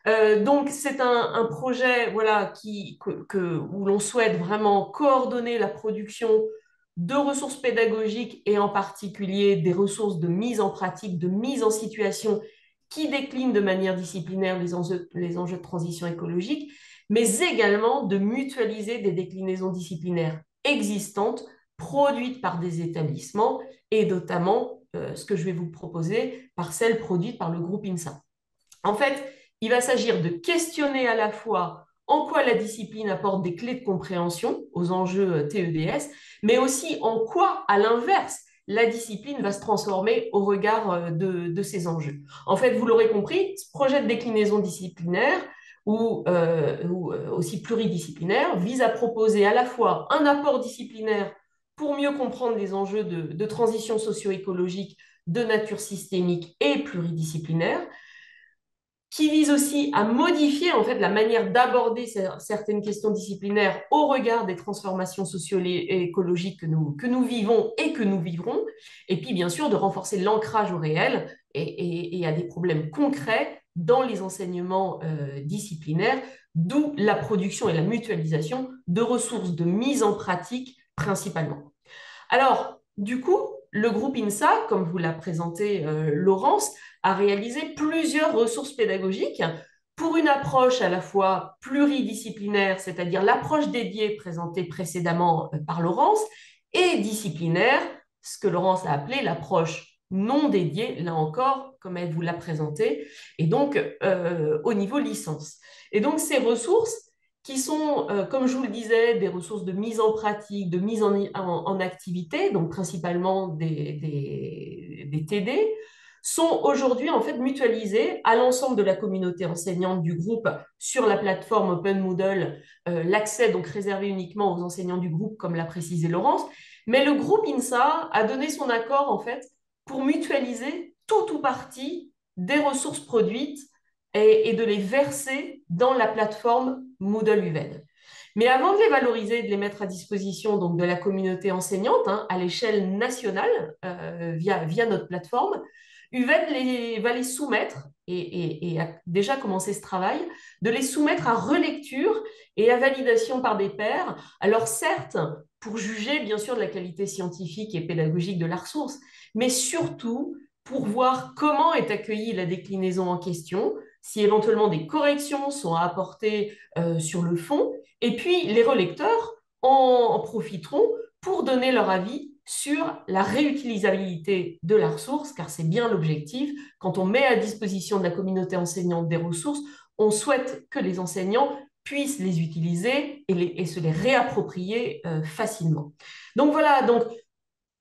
Donc, c'est un projet voilà, où l'on souhaite vraiment coordonner la production de ressources pédagogiques et en particulier des ressources de mise en pratique, de mise en situation qui déclinent de manière disciplinaire les enjeux de transition écologique, mais également de mutualiser des déclinaisons disciplinaires existantes produites par des établissements et notamment, ce que je vais vous proposer, par celles produites par le groupe INSA. En fait, il va s'agir de questionner à la fois en quoi la discipline apporte des clés de compréhension aux enjeux TEDS, mais aussi en quoi, à l'inverse, la discipline va se transformer au regard de ces enjeux. En fait, vous l'aurez compris, ce projet de déclinaison disciplinaire ou aussi pluridisciplinaire vise à proposer à la fois un apport disciplinaire pour mieux comprendre les enjeux de transition socio-écologique de nature systémique et pluridisciplinaire, qui vise aussi à modifier en fait la manière d'aborder certaines questions disciplinaires au regard des transformations socio-écologiques que nous vivons et que nous vivrons, et puis bien sûr de renforcer l'ancrage au réel et à des problèmes concrets dans les enseignements disciplinaires, d'où la production et la mutualisation de ressources de mise en pratique principalement. Alors, du coup, le groupe INSA, comme vous l'a présenté Laurence, a réalisé plusieurs ressources pédagogiques pour une approche à la fois pluridisciplinaire, c'est-à-dire l'approche dédiée présentée précédemment par Laurence, et disciplinaire, ce que Laurence a appelé l'approche non dédiée, là encore, comme elle vous l'a présenté, et donc au niveau licence. Et donc ces ressources, qui sont, comme je vous le disais, des ressources de mise en pratique, de mise en activité, donc principalement des TD, sont aujourd'hui en fait mutualisées à l'ensemble de la communauté enseignante du groupe sur la plateforme Open Moodle, l'accès donc réservé uniquement aux enseignants du groupe, comme l'a précisé Laurence, mais le groupe INSA a donné son accord en fait pour mutualiser tout ou partie des ressources produites et de les verser dans la plateforme Moodle UVED. Mais avant de les valoriser et de les mettre à disposition donc, de la communauté enseignante à l'échelle nationale via notre plateforme, UVED va les soumettre, et a déjà commencé ce travail, de les soumettre à relecture et à validation par des pairs. Alors certes, pour juger bien sûr de la qualité scientifique et pédagogique de la ressource, mais surtout pour voir comment est accueillie la déclinaison en question, si éventuellement des corrections sont à apporter sur le fond, et puis les relecteurs en profiteront pour donner leur avis sur la réutilisabilité de la ressource, car c'est bien l'objectif. Quand on met à disposition de la communauté enseignante des ressources, on souhaite que les enseignants puissent les utiliser et se les réapproprier facilement. Donc voilà, donc,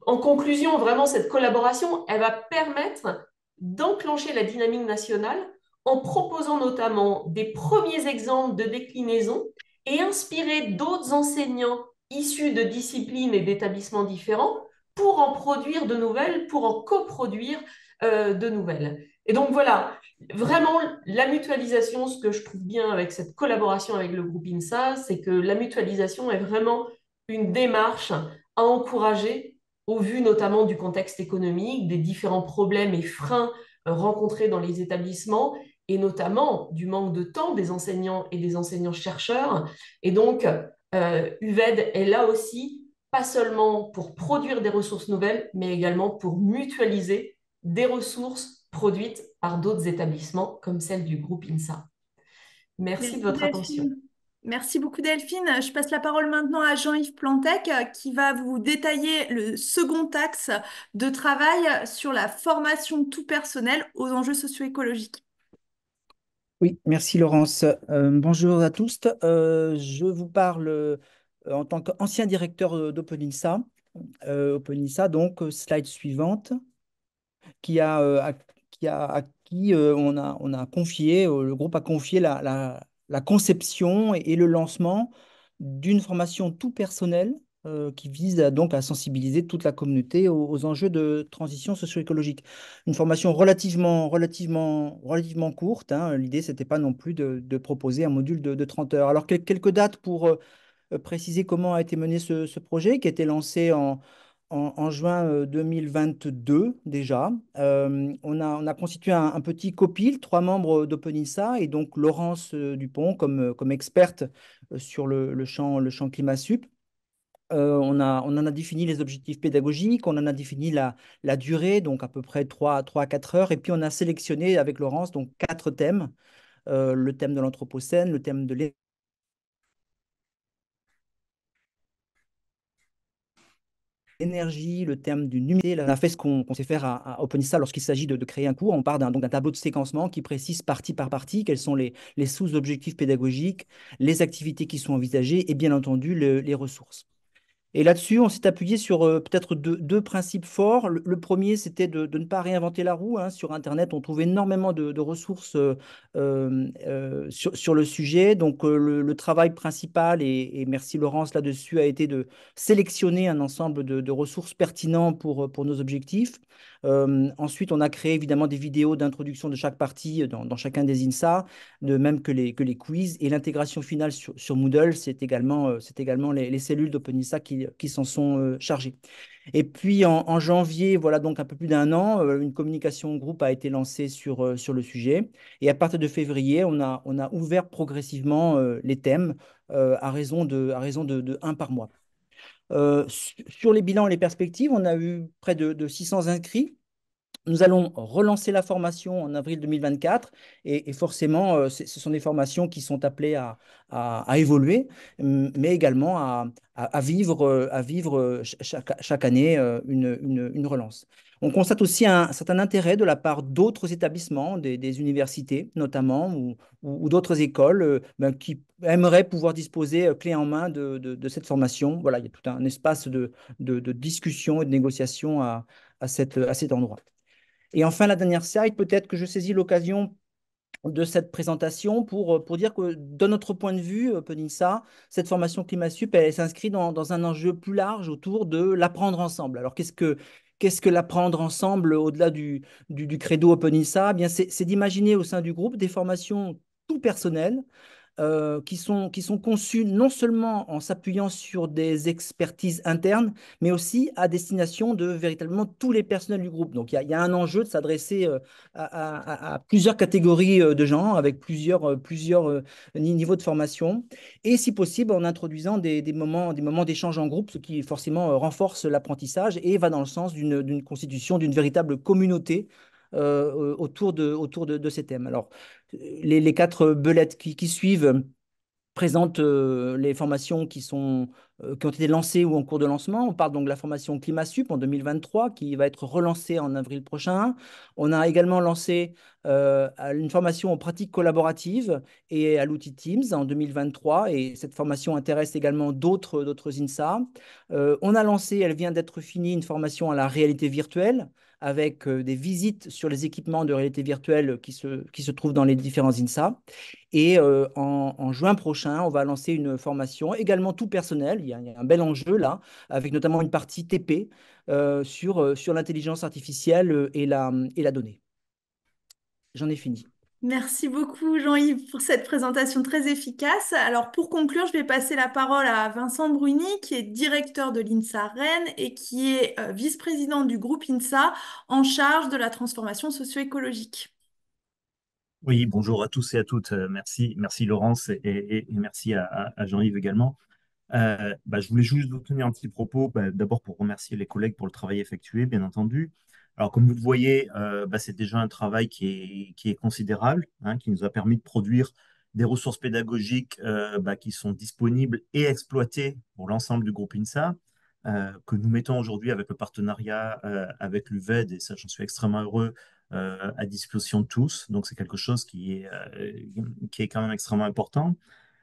en conclusion, vraiment, cette collaboration, elle va permettre d'enclencher la dynamique nationale en proposant notamment des premiers exemples de déclinaison et inspirer d'autres enseignants issus de disciplines et d'établissements différents pour en produire de nouvelles, pour en coproduire de nouvelles. Et donc voilà, vraiment la mutualisation, ce que je trouve bien avec cette collaboration avec le groupe INSA, c'est que la mutualisation est vraiment une démarche à encourager au vu notamment du contexte économique, des différents problèmes et freins rencontrés dans les établissements et notamment du manque de temps des enseignants et des enseignants-chercheurs. Et donc, UVED est là aussi, pas seulement pour produire des ressources nouvelles, mais également pour mutualiser des ressources produites par d'autres établissements comme celle du groupe INSA. Merci de votre attention. Merci beaucoup Delphine. Je passe la parole maintenant à Jean-Yves Plantec qui va vous détailler le second axe de travail sur la formation tout personnel aux enjeux socio-écologiques. Oui, merci Laurence. Bonjour à tous. Je vous parle en tant qu'ancien directeur d'OpenINSA. OpenINSA, donc, slide suivante, qui a, à qui on a confié, le groupe a confié la conception et le lancement d'une formation tout personnelle qui vise donc à sensibiliser toute la communauté aux enjeux de transition socio-écologique. Une formation relativement courte, hein. L'idée, c'était pas non plus de proposer un module de 30 heures. Alors, quelques dates pour préciser comment a été mené ce projet, qui a été lancé en juin 2022 déjà. On a constitué un petit copil, 3 membres d'OpenINSA, et donc Laurence Dupont comme experte sur le champ climat sup. On en a défini les objectifs pédagogiques, on en a défini la durée, donc à peu près 3 à 4 heures, et puis on a sélectionné avec Laurence donc 4 thèmes. Le thème de l'Anthropocène, le thème de l'énergie, le thème du numérique. On a fait ce qu'on sait faire à OpenISA lorsqu'il s'agit de créer un cours. On part donc d'un tableau de séquencement qui précise partie par partie quels sont les sous-objectifs pédagogiques, les activités qui sont envisagées et bien entendu les ressources. Et là-dessus, on s'est appuyé sur peut-être deux principes forts. Le premier, c'était de ne pas réinventer la roue, hein. Sur Internet, on trouve énormément de ressources sur le sujet. Donc, le travail principal, et merci Laurence là-dessus, a été de sélectionner un ensemble de ressources pertinents pour nos objectifs. Ensuite, on a créé évidemment des vidéos d'introduction de chaque partie dans chacun des INSA, de même que les quiz. Et l'intégration finale sur Moodle, c'est également les cellules d'OpenISA qui s'en sont chargées. Et puis en janvier, voilà donc un peu plus d'un an, une communication groupe a été lancée sur le sujet. Et à partir de février, on a ouvert progressivement les thèmes à raison de un par mois. Sur les bilans et les perspectives, on a eu près de 600 inscrits. Nous allons relancer la formation en avril 2024 et forcément, ce sont des formations qui sont appelées à évoluer, mais également à vivre chaque année une relance. On constate aussi un certain intérêt de la part d'autres établissements, des universités notamment, ou d'autres écoles qui aimeraient pouvoir disposer clé en main de cette formation. Voilà, il y a tout un espace de discussion et de négociation à cet endroit. Et enfin, la dernière slide, peut-être que je saisis l'occasion de cette présentation pour dire que, de notre point de vue, PENINSA, cette formation ClimatSup, elle s'inscrit dans un enjeu plus large autour de l'apprendre ensemble. Alors, qu'est-ce que l'apprendre ensemble au-delà du credo OpenINSA? Eh bien, c'est d'imaginer au sein du groupe des formations tout personnelles qui sont conçus non seulement en s'appuyant sur des expertises internes, mais aussi à destination de véritablement tous les personnels du groupe. Donc, il y a un enjeu de s'adresser à plusieurs catégories de gens avec plusieurs niveaux de formation et, si possible, en introduisant des moments d'échange en groupe, ce qui forcément renforce l'apprentissage et va dans le sens d'une constitution d'une véritable communauté autour de ces thèmes. Alors, les 4 belettes qui suivent présente les formations qui ont été lancées ou en cours de lancement. On parle donc de la formation ClimatSup en 2023 qui va être relancée en avril prochain. On a également lancé une formation en pratique collaborative et à l'outil Teams en 2023 et cette formation intéresse également d'autres INSA. On a lancé, elle vient d'être finie, une formation à la réalité virtuelle avec des visites sur les équipements de réalité virtuelle qui se trouvent dans les différents INSA. Et en juin prochain, on va lancer une formation également tout personnel. Il y a un bel enjeu là, avec notamment une partie TP sur l'intelligence artificielle et la donnée. J'en ai fini. Merci beaucoup Jean-Yves pour cette présentation très efficace. Alors pour conclure, je vais passer la parole à Vincent Bruni, qui est directeur de l'INSA Rennes et qui est vice-président du groupe INSA en charge de la transformation socio-écologique. Oui, bonjour à tous et à toutes. Merci Laurence et merci à Jean-Yves également. Je voulais juste vous tenir un petit propos, d'abord pour remercier les collègues pour le travail effectué, bien entendu. Alors, comme vous le voyez, c'est déjà un travail qui est considérable, hein, qui nous a permis de produire des ressources pédagogiques qui sont disponibles et exploitées pour l'ensemble du groupe INSA. que nous mettons aujourd'hui avec le partenariat avec l'UVED, et ça, j'en suis extrêmement heureux, à disposition de tous. Donc, c'est quelque chose qui est quand même extrêmement important.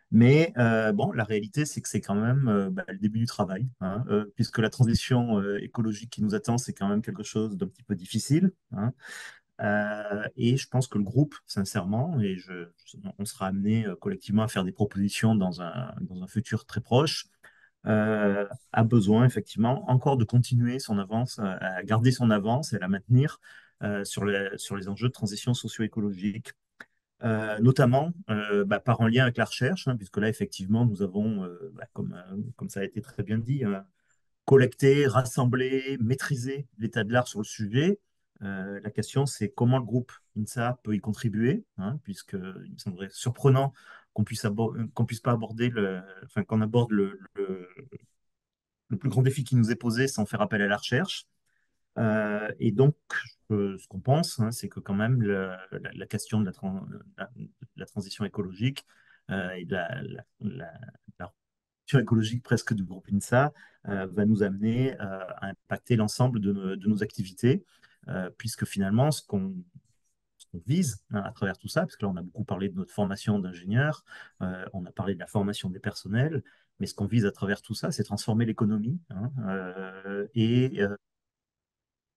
Mais bon, la réalité, c'est que c'est quand même le début du travail, hein, puisque la transition écologique qui nous attend, c'est quand même quelque chose d'un petit peu difficile, hein. Et je pense que le groupe, sincèrement, on sera amené collectivement à faire des propositions dans un futur très proche, a besoin effectivement encore de continuer son avance, à garder son avance et à la maintenir sur les enjeux de transition socio-écologique. Notamment par en lien avec la recherche, hein, puisque là, effectivement, nous avons, comme ça a été très bien dit, collecté, rassemblé, maîtrisé l'état de l'art sur le sujet. La question, c'est comment le groupe INSA peut y contribuer, hein, puisqu'il me semblerait surprenant qu'on puisse pas aborder enfin, qu'on aborde le plus grand défi qui nous est posé sans faire appel à la recherche. Et donc, ce qu'on pense, hein, c'est que quand même la question de la transition écologique et de la rupture écologique presque du groupe INSA va nous amener à impacter l'ensemble de nos activités, puisque finalement, ce qu'on vise, hein, à travers tout ça, parce que là, on a beaucoup parlé de notre formation d'ingénieurs, on a parlé de la formation des personnels, mais ce qu'on vise à travers tout ça, c'est transformer l'économie, hein, et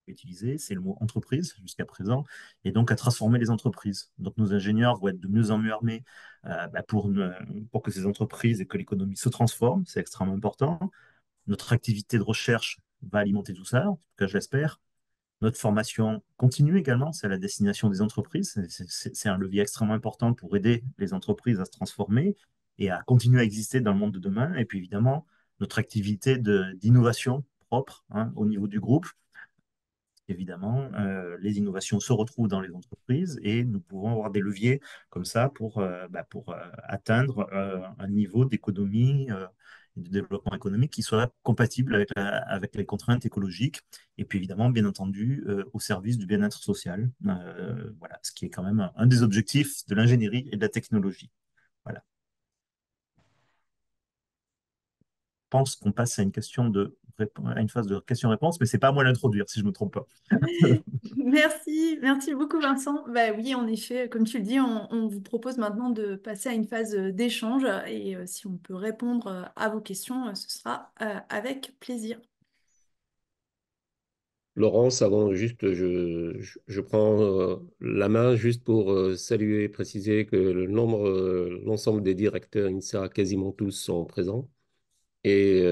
utilisé, c'est le mot entreprise jusqu'à présent, et donc à transformer les entreprises. Donc nos ingénieurs vont être de mieux en mieux armés pour que ces entreprises et que l'économie se transforme, c'est extrêmement important. Notre activité de recherche va alimenter tout ça, en tout cas je l'espère. Notre formation continue également, c'est à la destination des entreprises, c'est un levier extrêmement important pour aider les entreprises à se transformer et à continuer à exister dans le monde de demain. Et puis évidemment, notre activité d'innovation propre, hein, au niveau du groupe, évidemment, les innovations se retrouvent dans les entreprises et nous pouvons avoir des leviers comme ça pour atteindre un niveau d'économie et de développement économique qui soit compatible avec les contraintes écologiques et puis évidemment, bien entendu, au service du bien-être social. Voilà, ce qui est quand même un des objectifs de l'ingénierie et de la technologie. Voilà. Je pense qu'on passe à une phase de question-réponse, mais c'est pas à moi d'introduire si je ne me trompe pas. Merci beaucoup Vincent. Bah oui, en effet, comme tu le dis, on vous propose maintenant de passer à une phase d'échange et si on peut répondre à vos questions, ce sera avec plaisir. Laurence, avant, juste, je prends la main juste pour saluer et préciser que l'ensemble des directeurs INSA, quasiment tous, sont présents. Et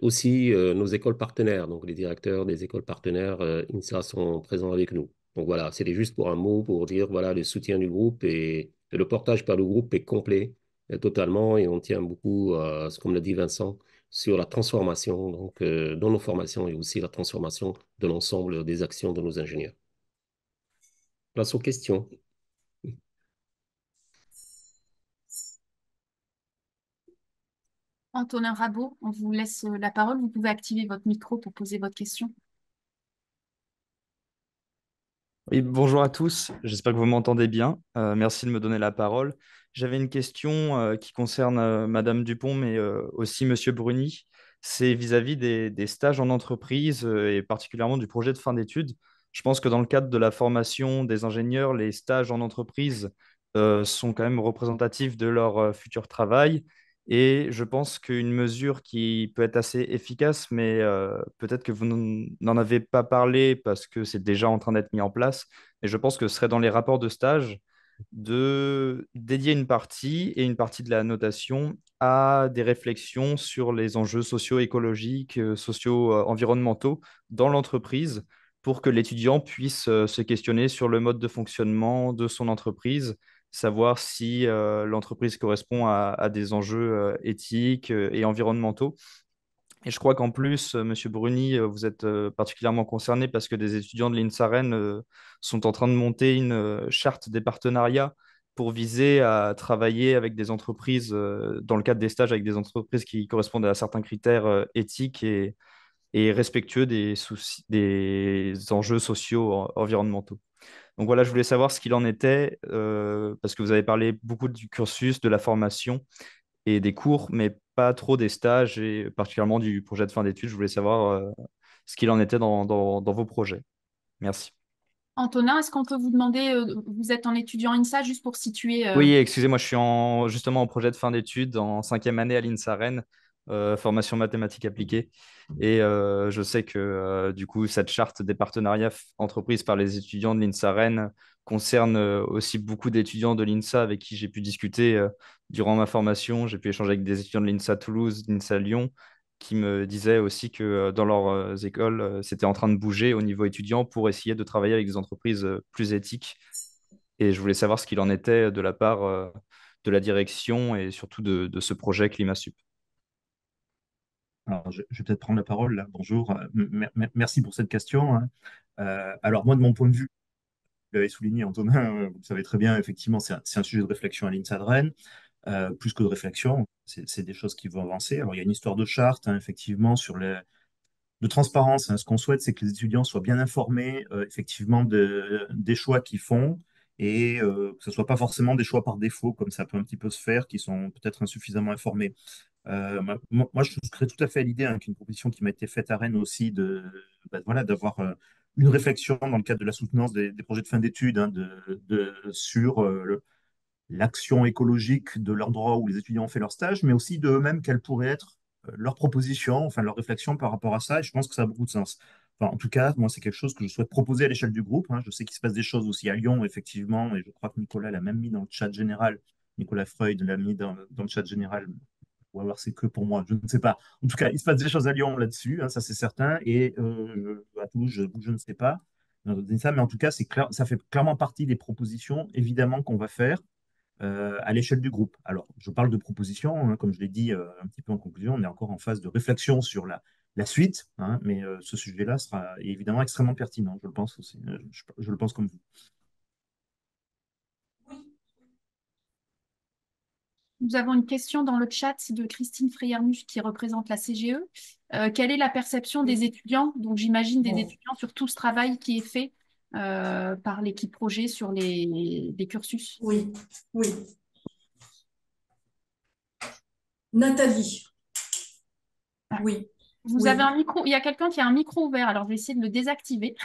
aussi nos écoles partenaires, donc les directeurs des écoles partenaires INSA sont présents avec nous. Donc voilà, c'était juste pour un mot pour dire voilà le soutien du groupe et le portage par le groupe est complet totalement et on tient beaucoup, comme l'a dit Vincent, sur la transformation donc dans nos formations et aussi la transformation de l'ensemble des actions de nos ingénieurs. Place aux questions. Antonin Rabot, on vous laisse la parole. Vous pouvez activer votre micro pour poser votre question. Oui, bonjour à tous, j'espère que vous m'entendez bien. Merci de me donner la parole. J'avais une question qui concerne Madame Dupont, mais aussi Monsieur Bruni. C'est vis-à-vis des stages en entreprise et particulièrement du projet de fin d'études. Je pense que dans le cadre de la formation des ingénieurs, les stages en entreprise sont quand même représentatifs de leur futur travail. Et je pense qu'une mesure qui peut être assez efficace, mais peut-être que vous n'en avez pas parlé parce que c'est déjà en train d'être mis en place, et je pense que ce serait dans les rapports de stage de dédier une partie et une partie de la notation à des réflexions sur les enjeux socio-écologiques, socio-environnementaux dans l'entreprise pour que l'étudiant puisse se questionner sur le mode de fonctionnement de son entreprise, savoir si l'entreprise correspond à des enjeux éthiques et environnementaux. Et je crois qu'en plus, Monsieur Bruni, vous êtes particulièrement concerné parce que des étudiants de l'INSAREN sont en train de monter une charte des partenariats pour viser à travailler avec des entreprises, dans le cadre des stages, avec des entreprises qui correspondent à certains critères éthiques et respectueux des enjeux sociaux, environnementaux. Donc voilà, je voulais savoir ce qu'il en était, parce que vous avez parlé beaucoup du cursus, de la formation, et des cours, mais pas trop des stages et particulièrement du projet de fin d'études. Je voulais savoir ce qu'il en était dans vos projets. Merci. Antonin, est-ce qu'on peut vous demander, vous êtes un étudiant INSA juste pour situer Oui, excusez-moi, je suis justement en projet de fin d'études en 5e année à l'INSA Rennes, formation mathématiques appliquées. Et je sais que du coup, cette charte des partenariats entreprises par les étudiants de l'INSA Rennes concerne aussi beaucoup d'étudiants de l'INSA avec qui j'ai pu discuter durant ma formation. J'ai pu échanger avec des étudiants de l'INSA Toulouse, de l'INSA Lyon, qui me disaient aussi que dans leurs écoles, c'était en train de bouger au niveau étudiant pour essayer de travailler avec des entreprises plus éthiques et je voulais savoir ce qu'il en était de la part de la direction et surtout de ce projet ClimaSup. Alors, je vais peut-être prendre la parole là. Bonjour. Merci pour cette question, hein. Alors, moi, de mon point de vue, vous l'avez souligné, Antonin, vous le savez très bien, effectivement, c'est un sujet de réflexion à l'INSA de Rennes. Plus que de réflexion, c'est des choses qui vont avancer. Alors, il y a une histoire de charte, hein, effectivement, de transparence, hein. Ce qu'on souhaite, c'est que les étudiants soient bien informés, effectivement, des choix qu'ils font et que ce ne soit pas forcément des choix par défaut, comme ça peut un petit peu se faire, qui sont peut-être insuffisamment informés. Moi, je souscris tout à fait à l'idée, hein, qu'une proposition qui m'a été faite à Rennes aussi, voilà, d'avoir une réflexion dans le cadre de la soutenance des projets de fin d'études, hein, sur l'action écologique de l'endroit où les étudiants ont fait leur stage, mais aussi de eux-mêmes quelle pourrait être leur proposition, enfin leur réflexion par rapport à ça, et je pense que ça a beaucoup de sens. Enfin, en tout cas, moi, c'est quelque chose que je souhaite proposer à l'échelle du groupe, hein. Je sais qu'il se passe des choses aussi à Lyon, effectivement, et je crois que Nicolas l'a même mis dans le chat général. Nicolas Freud l'a mis dans le chat général. Ou alors c'est que pour moi, je ne sais pas. En tout cas, il se passe des choses à Lyon là-dessus, hein, ça c'est certain, et à Toulouse, je ne sais pas. Ça, mais en tout cas, ça fait clairement partie des propositions, évidemment, qu'on va faire à l'échelle du groupe. Alors, je parle de propositions, hein, comme je l'ai dit un petit peu en conclusion, on est encore en phase de réflexion sur la suite, hein, mais ce sujet-là sera évidemment extrêmement pertinent, je le pense aussi. Je le pense comme vous. Nous avons une question dans le chat de Christine Freyermuth qui représente la CGE. Quelle est la perception des étudiants, donc j'imagine des étudiants, sur tout ce travail qui est fait par l'équipe projet sur les cursus? Oui, oui. Nathalie. Ah. Oui. Vous Oui. avez un micro, il y a quelqu'un qui a un micro ouvert, alors je vais essayer de le désactiver.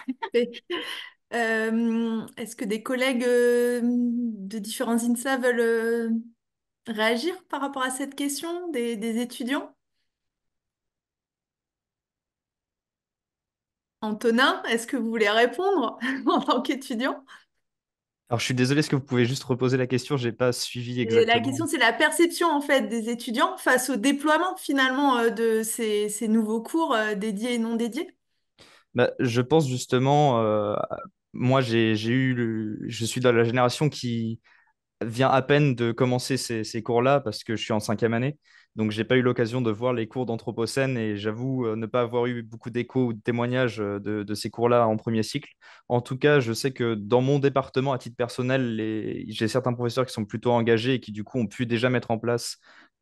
Est-ce que des collègues de différents INSA veulent réagir par rapport à cette question des étudiants? Antonin, est-ce que vous voulez répondre en tant qu'étudiant? Alors, je suis désolé, est-ce que vous pouvez juste reposer la question? Je n'ai pas suivi Et la exactement. question, c'est la perception en fait des étudiants face au déploiement finalement de ces nouveaux cours dédiés et non dédiés. Bah, je pense justement, moi, je suis dans la génération qui vient à peine de commencer ces cours-là parce que je suis en 5e année. Donc, j'ai pas eu l'occasion de voir les cours d'Anthropocène et j'avoue ne pas avoir eu beaucoup d'échos ou de témoignages de ces cours-là en premier cycle. En tout cas, je sais que dans mon département, à titre personnel, j'ai certains professeurs qui sont plutôt engagés et qui, du coup, ont pu déjà mettre en place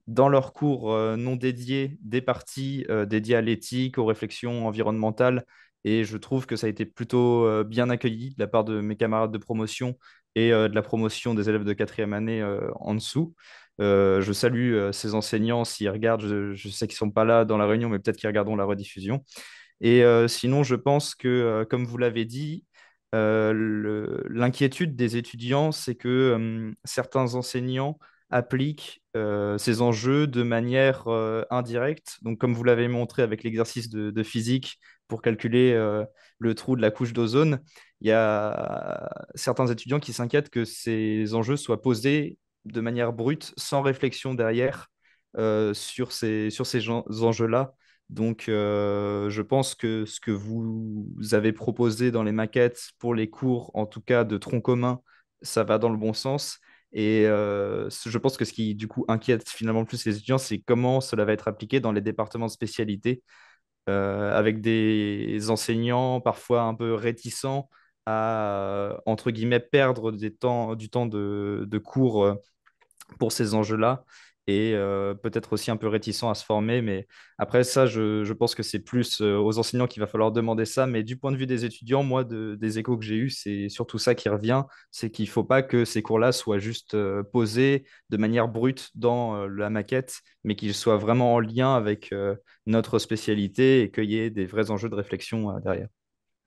dans leurs cours non dédiés des parties dédiées à l'éthique, aux réflexions environnementales. Et je trouve que ça a été plutôt bien accueilli de la part de mes camarades de promotion et de la promotion des élèves de 4e année en dessous. Je salue ces enseignants s'ils regardent. Je sais qu'ils ne sont pas là dans la réunion, mais peut-être qu'ils regarderont la rediffusion. Et sinon, je pense que, comme vous l'avez dit, l'inquiétude des étudiants, c'est que certains enseignants appliquent ces enjeux de manière indirecte. Donc, comme vous l'avez montré avec l'exercice de physique pour calculer le trou de la couche d'ozone, il y a certains étudiants qui s'inquiètent que ces enjeux soient posés de manière brute, sans réflexion derrière, sur ces enjeux-là. Donc, je pense que ce que vous avez proposé dans les maquettes pour les cours, en tout cas de tronc commun, ça va dans le bon sens. Et je pense que ce qui, du coup, inquiète finalement le plus les étudiants, c'est comment cela va être appliqué dans les départements de spécialité, avec des enseignants parfois un peu réticents à, entre guillemets, perdre du temps de cours pour ces enjeux-là. et peut-être aussi un peu réticents à se former. Mais après ça, je pense que c'est plus aux enseignants qu'il va falloir demander ça. Mais du point de vue des étudiants, moi, des échos que j'ai eus, c'est surtout ça qui revient, c'est qu'il ne faut pas que ces cours-là soient juste posés de manière brute dans la maquette, mais qu'ils soient vraiment en lien avec notre spécialité et qu'il y ait des vrais enjeux de réflexion derrière.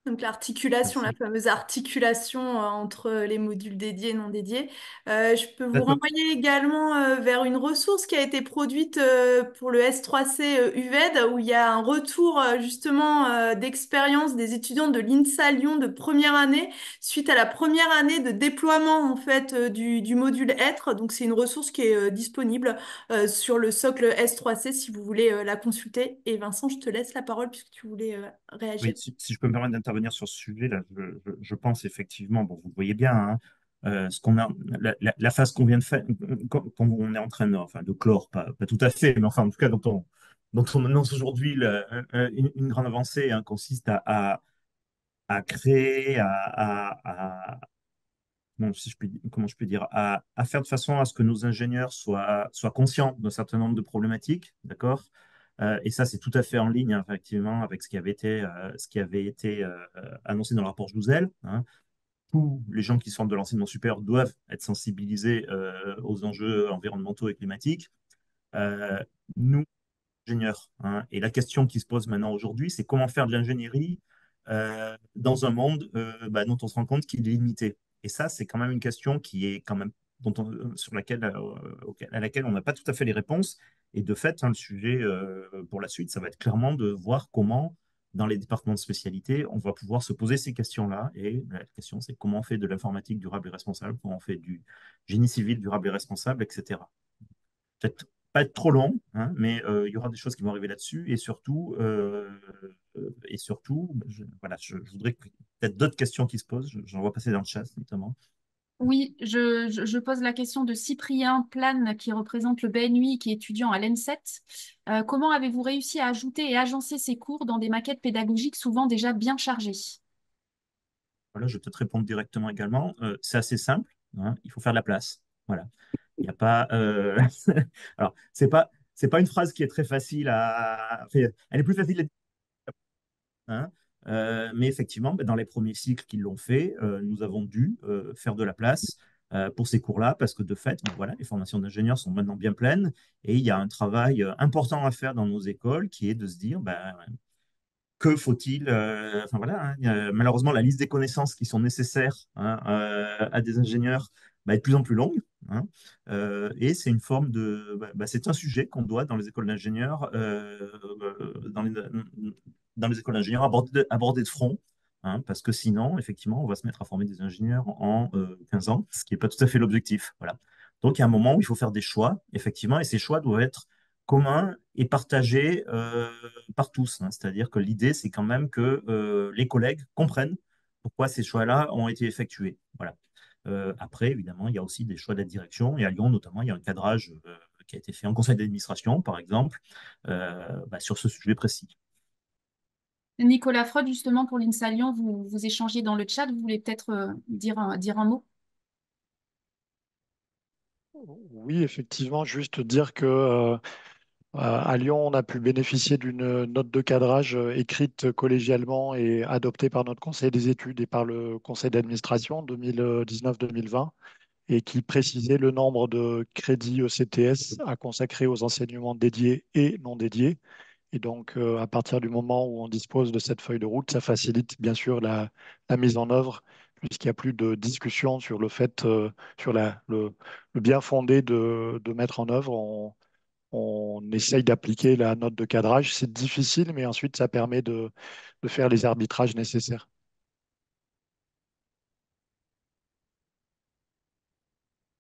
Donc l'articulation, la Merci. fameuse articulation entre les modules dédiés et non dédiés. Je peux vous Peut-être renvoyer également vers une ressource qui a été produite pour le S3C UVED, où il y a un retour justement d'expérience des étudiants de l'INSA Lyon de première année, suite à la première année de déploiement en fait du module être. Donc c'est une ressource qui est disponible sur le socle S3C si vous voulez la consulter. Et Vincent, je te laisse la parole puisque tu voulais réagir. Oui, si je peux me permettre d'intervenir sur ce sujet, là, je pense effectivement, bon, vous le voyez bien, hein, ce qu'on a, la phase qu'on vient de faire, quand on est en train de, enfin, de clore, pas tout à fait, mais enfin, en tout cas, dont on annonce aujourd'hui une grande avancée, hein, consiste à créer, comment je peux dire, à faire de façon à ce que nos ingénieurs soient conscients d'un certain nombre de problématiques, d'accord? Et ça, c'est tout à fait en ligne, hein, effectivement, avec ce qui avait été annoncé dans le rapport Jouzel, hein. Tous les gens qui sortent de l'enseignement supérieur doivent être sensibilisés aux enjeux environnementaux et climatiques. Euh, Nous, ingénieurs, hein, et la question qui se pose maintenant aujourd'hui, c'est comment faire de l'ingénierie dans un monde dont on se rend compte qu'il est limité. Et ça, c'est quand même une question qui est quand même sur laquelle, à laquelle on n'a pas tout à fait les réponses. Et de fait, hein, le sujet pour la suite, ça va être clairement de voir comment, dans les départements de spécialité, on va pouvoir se poser ces questions-là. Et la question, c'est comment on fait de l'informatique durable et responsable, comment on fait du génie civil durable et responsable, etc. Peut-être pas être trop long, hein, mais il y aura des choses qui vont arriver là-dessus. Et surtout, voilà, je voudrais peut-être d'autres questions qui se posent. J'en vois passer dans le chat, notamment. Oui, je pose la question de Cyprien Plane, qui représente le BNUI, qui est étudiant à l'ENSET. Comment avez-vous réussi à ajouter et agencer ces cours dans des maquettes pédagogiques souvent déjà bien chargées? Voilà, je vais peut-être répondre directement également. C'est assez simple, hein, il faut faire de la place. Voilà. Il n'y a pas. Alors, c'est pas une phrase qui est très facile enfin, elle est plus facile à dire, hein. Mais effectivement, dans les premiers cycles qui l'ont fait, nous avons dû faire de la place pour ces cours-là, parce que de fait, voilà, les formations d'ingénieurs sont maintenant bien pleines, et il y a un travail important à faire dans nos écoles qui est de se dire, que faut-il enfin voilà, hein, malheureusement, la liste des connaissances qui sont nécessaires, hein, à des ingénieurs est de plus en plus longue, hein. Et c'est une forme c'est un sujet qu'on doit dans les écoles d'ingénieurs, dans les écoles d'ingénieurs aborder de front, hein, parce que sinon, effectivement, on va se mettre à former des ingénieurs en 15 ans, ce qui n'est pas tout à fait l'objectif. Voilà. Donc, il y a un moment où il faut faire des choix, effectivement, et ces choix doivent être communs et partagés par tous, hein. C'est-à-dire que l'idée, c'est quand même que les collègues comprennent pourquoi ces choix-là ont été effectués. Voilà. Après, évidemment, il y a aussi des choix de la direction. Et à Lyon, notamment, il y a un cadrage qui a été fait en conseil d'administration, par exemple, sur ce sujet précis. Nicolas Freud, justement, pour l'INSA Lyon, vous échangez dans le chat. Vous voulez peut-être dire un mot? Oui, effectivement, juste dire que à Lyon, on a pu bénéficier d'une note de cadrage écrite collégialement et adoptée par notre conseil des études et par le conseil d'administration 2019-2020 et qui précisait le nombre de crédits ECTS à consacrer aux enseignements dédiés et non dédiés. Et donc, à partir du moment où on dispose de cette feuille de route, ça facilite bien sûr la mise en œuvre, puisqu'il n'y a plus de discussion sur le fait, sur le bien fondé de mettre en œuvre. On essaye d'appliquer la note de cadrage. C'est difficile, mais ensuite, ça permet de faire les arbitrages nécessaires.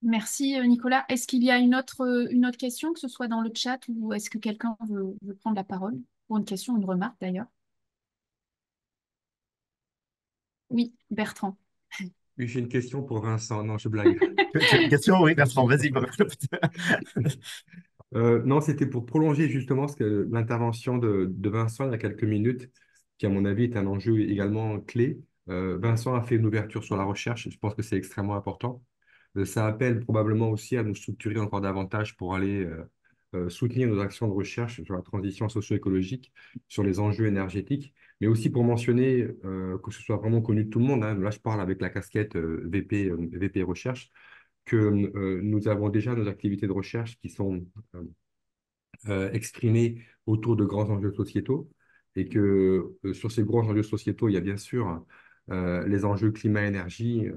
Merci, Nicolas. Est-ce qu'il y a une autre question, que ce soit dans le chat ou est-ce que quelqu'un veut prendre la parole pour une question ou une remarque d'ailleurs? Oui, Bertrand. Oui, j'ai une question pour Vincent. Non, je blague. Tu as une question? Oui, Bertrand, vas-y. Non, c'était pour prolonger justement l'intervention de Vincent il y a quelques minutes, qui à mon avis est un enjeu également clé. Vincent a fait une ouverture sur la recherche. Je pense que c'est extrêmement important. Ça appelle probablement aussi à nous structurer encore davantage pour aller soutenir nos actions de recherche sur la transition socio-écologique, sur les enjeux énergétiques, mais aussi pour mentionner que ce soit vraiment connu de tout le monde, hein. Là, je parle avec la casquette VP Recherche, que nous avons déjà nos activités de recherche qui sont exprimés autour de grands enjeux sociétaux et que sur ces grands enjeux sociétaux, il y a bien sûr les enjeux climat-énergie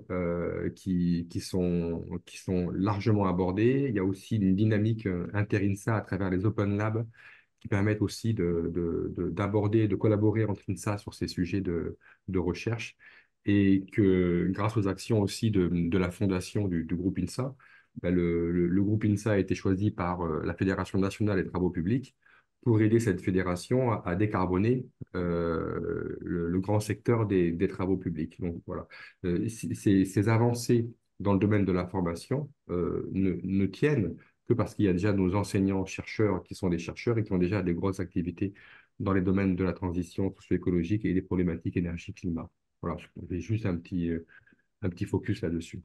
qui sont largement abordés. Il y a aussi une dynamique inter-INSA à travers les Open Labs qui permettent aussi d'aborder, de collaborer entre INSA sur ces sujets de recherche et que grâce aux actions aussi de la fondation du groupe INSA, ben, le groupe INSA a été choisi par la Fédération nationale des travaux publics pour aider cette fédération à décarboner le grand secteur des travaux publics. Donc voilà. Ces avancées dans le domaine de la formation ne tiennent que parce qu'il y a déjà nos enseignants-chercheurs qui sont des chercheurs et qui ont déjà des grosses activités dans les domaines de la transition socio-écologique et des problématiques énergie-climat. Voilà, je fais juste un petit focus là-dessus.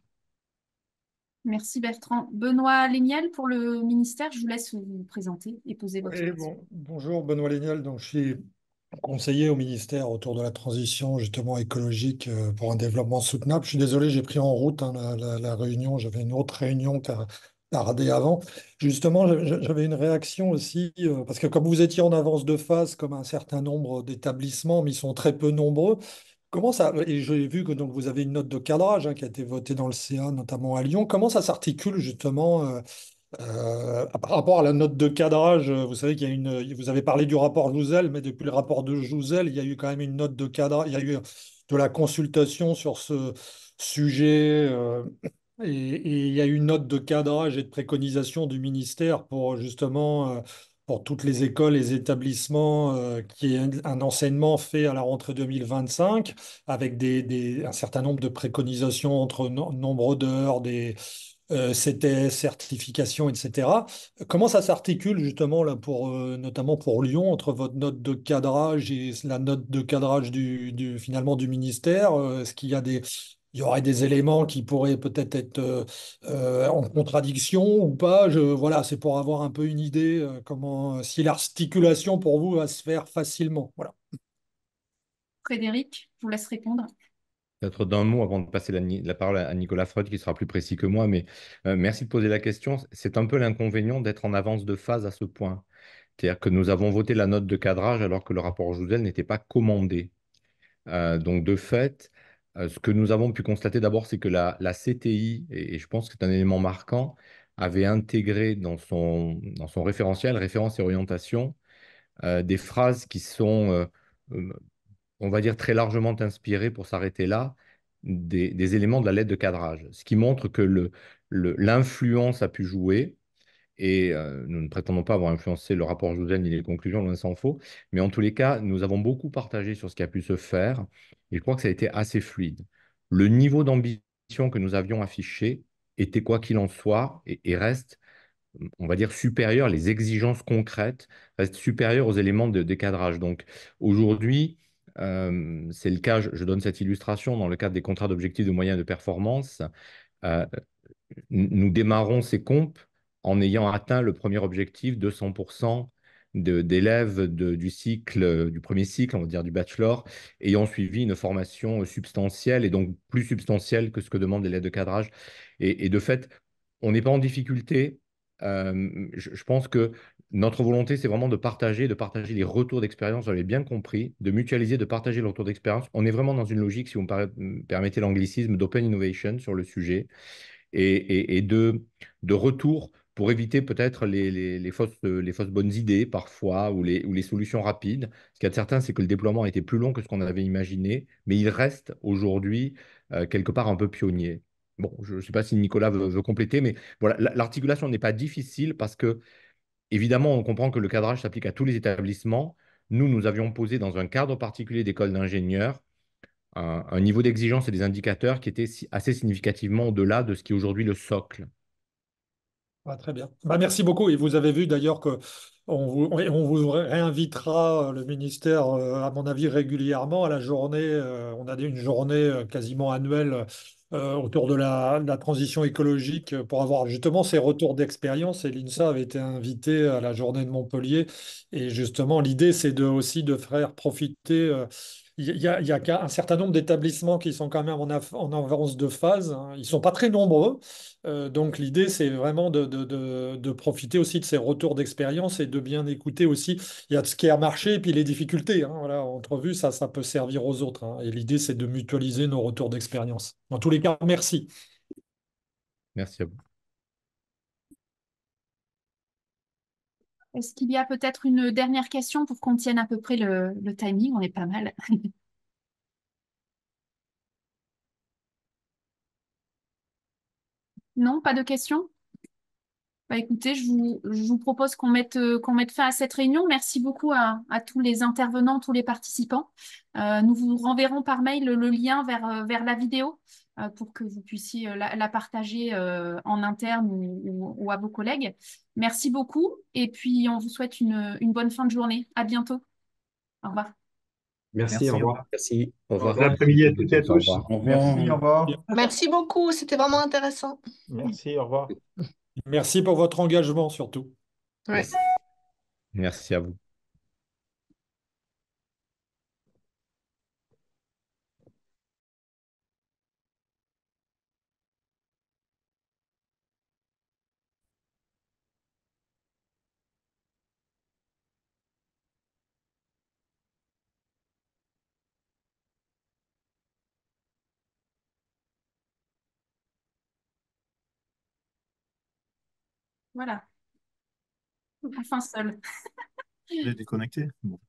Merci Bertrand. Benoît Léniel pour le ministère, je vous laisse vous présenter et poser votre Oui, question. bonjour, Benoît Léniel. Donc, je suis conseiller au ministère autour de la transition justement écologique pour un développement soutenable. Je suis désolé, j'ai pris en route hein, la réunion. J'avais une autre réunion qui a tardé avant. Justement, j'avais une réaction aussi parce que comme vous étiez en avance de phase, comme un certain nombre d'établissements, mais ils sont très peu nombreux. Comment ça, et j'ai vu que donc vous avez une note de cadrage hein, qui a été votée dans le CA, notamment à Lyon. Comment ça s'articule justement par rapport à la note de cadrage, vous savez qu'il y a vous avez parlé du rapport Jouzel, mais depuis le rapport de Jouzel, il y a eu quand même une note de cadrage, il y a eu de la consultation sur ce sujet, et il y a eu une note de cadrage et de préconisation du ministère pour justement, pour toutes les écoles, les établissements, qui est un enseignement fait à la rentrée 2025, avec un certain nombre de préconisations entre nombre d'heures, CTS, certification, etc. Comment ça s'articule justement là pour notamment pour Lyon entre votre note de cadrage et la note de cadrage finalement du ministère? Est-ce qu'il y a il y aurait des éléments qui pourraient peut-être être, en contradiction ou pas? Voilà, c'est pour avoir un peu une idée comment si l'articulation pour vous va se faire facilement. Voilà. Frédéric, je vous laisse répondre. Peut-être d'un mot avant de passer la parole à Nicolas Freud, qui sera plus précis que moi, mais merci de poser la question. C'est un peu l'inconvénient d'être en avance de phase à ce point. C'est-à-dire que nous avons voté la note de cadrage alors que le rapport Jouzel n'était pas commandé. Donc, de fait, ce que nous avons pu constater d'abord, c'est que la CTI, et je pense que c'est un élément marquant, avait intégré dans son référentiel, référence et orientation, des phrases qui sont on va dire, très largement inspiré, pour s'arrêter là, des éléments de la lettre de cadrage, ce qui montre que l'influence a pu jouer. Et nous ne prétendons pas avoir influencé le rapport Jouzel ni les conclusions, loin s'en faut. Mais en tous les cas, nous avons beaucoup partagé sur ce qui a pu se faire. Et je crois que ça a été assez fluide. Le niveau d'ambition que nous avions affiché était, quoi qu'il en soit, et reste, on va dire, supérieur, les exigences concrètes restent supérieures aux éléments de décadrage. Donc aujourd'hui, c'est le cas, je donne cette illustration dans le cadre des contrats d'objectifs de moyens de performance. euh, Nous démarrons ces comptes en ayant atteint le premier objectif de 100% d'élèves du cycle, du premier cycle, on va dire du bachelor, ayant suivi une formation substantielle et donc plus substantielle que ce que demandent les lettres de cadrage. Et de fait, on n'est pas en difficulté. Je pense que notre volonté, c'est vraiment de partager les retours d'expérience, vous l'avez bien compris, de mutualiser, de partager les retours d'expérience. On est vraiment dans une logique, si vous me permettez l'anglicisme, d'open innovation sur le sujet et de retour pour éviter peut-être les fausses bonnes idées parfois ou les solutions rapides. Ce qu'il y a de certain, c'est que le déploiement a été plus long que ce qu'on avait imaginé, mais il reste aujourd'hui quelque part un peu pionnier. Bon, je ne sais pas si Nicolas veut compléter, mais voilà, l'articulation n'est pas difficile parce que, évidemment, on comprend que le cadrage s'applique à tous les établissements. Nous avions posé dans un cadre particulier d'école d'ingénieurs un niveau d'exigence et des indicateurs qui étaient assez significativement au-delà de ce qui est aujourd'hui le socle. Ah, très bien. Bah, merci beaucoup. Et vous avez vu d'ailleurs que on vous réinvitera le ministère, à mon avis, régulièrement à la journée. On a une journée quasiment annuelle autour de la transition écologique pour avoir justement ces retours d'expérience. Et l'INSA avait été invité à la journée de Montpellier. Et justement, l'idée, c'est aussi de faire profiter. Il y a qu'un certain nombre d'établissements qui sont quand même en avance de phase, hein. Ils ne sont pas très nombreux. Donc l'idée, c'est vraiment de profiter aussi de ces retours d'expérience et de bien écouter aussi. Il y a ce qui a marché et puis les difficultés, hein. Voilà, entrevue, ça peut servir aux autres, hein. Et l'idée, c'est de mutualiser nos retours d'expérience. Dans tous les cas, merci. Merci à vous. Est-ce qu'il y a peut-être une dernière question pour qu'on tienne à peu près le timing? On est pas mal. Non, pas de questions? Bah, écoutez, je vous propose qu'on mette fin à cette réunion. Merci beaucoup à tous les intervenants, tous les participants. Nous vous renverrons par mail le lien vers la vidéo pour que vous puissiez la partager en interne ou à vos collègues. Merci beaucoup et puis on vous souhaite une bonne fin de journée. À bientôt. Au revoir. Merci, au Merci, au revoir. revoir. Merci. Au Bon revoir. après-midi à toutes et à Au tous. revoir. Au revoir. Merci, au revoir. Merci beaucoup, c'était vraiment intéressant. Merci, au revoir. Merci pour votre engagement surtout. Ouais. Merci. Merci à vous. Voilà. Enfin seul. Vous êtes déconnecté? Bon.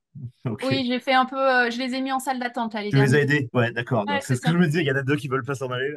Ok. Oui, j'ai fait un peu, je les ai mis en salle d'attente là, les Tu les as derniers. aidés? Ouais, d'accord. Ouais, C'est c'est ce que ça. je me disais, il y en a deux qui veulent pas s'en aller.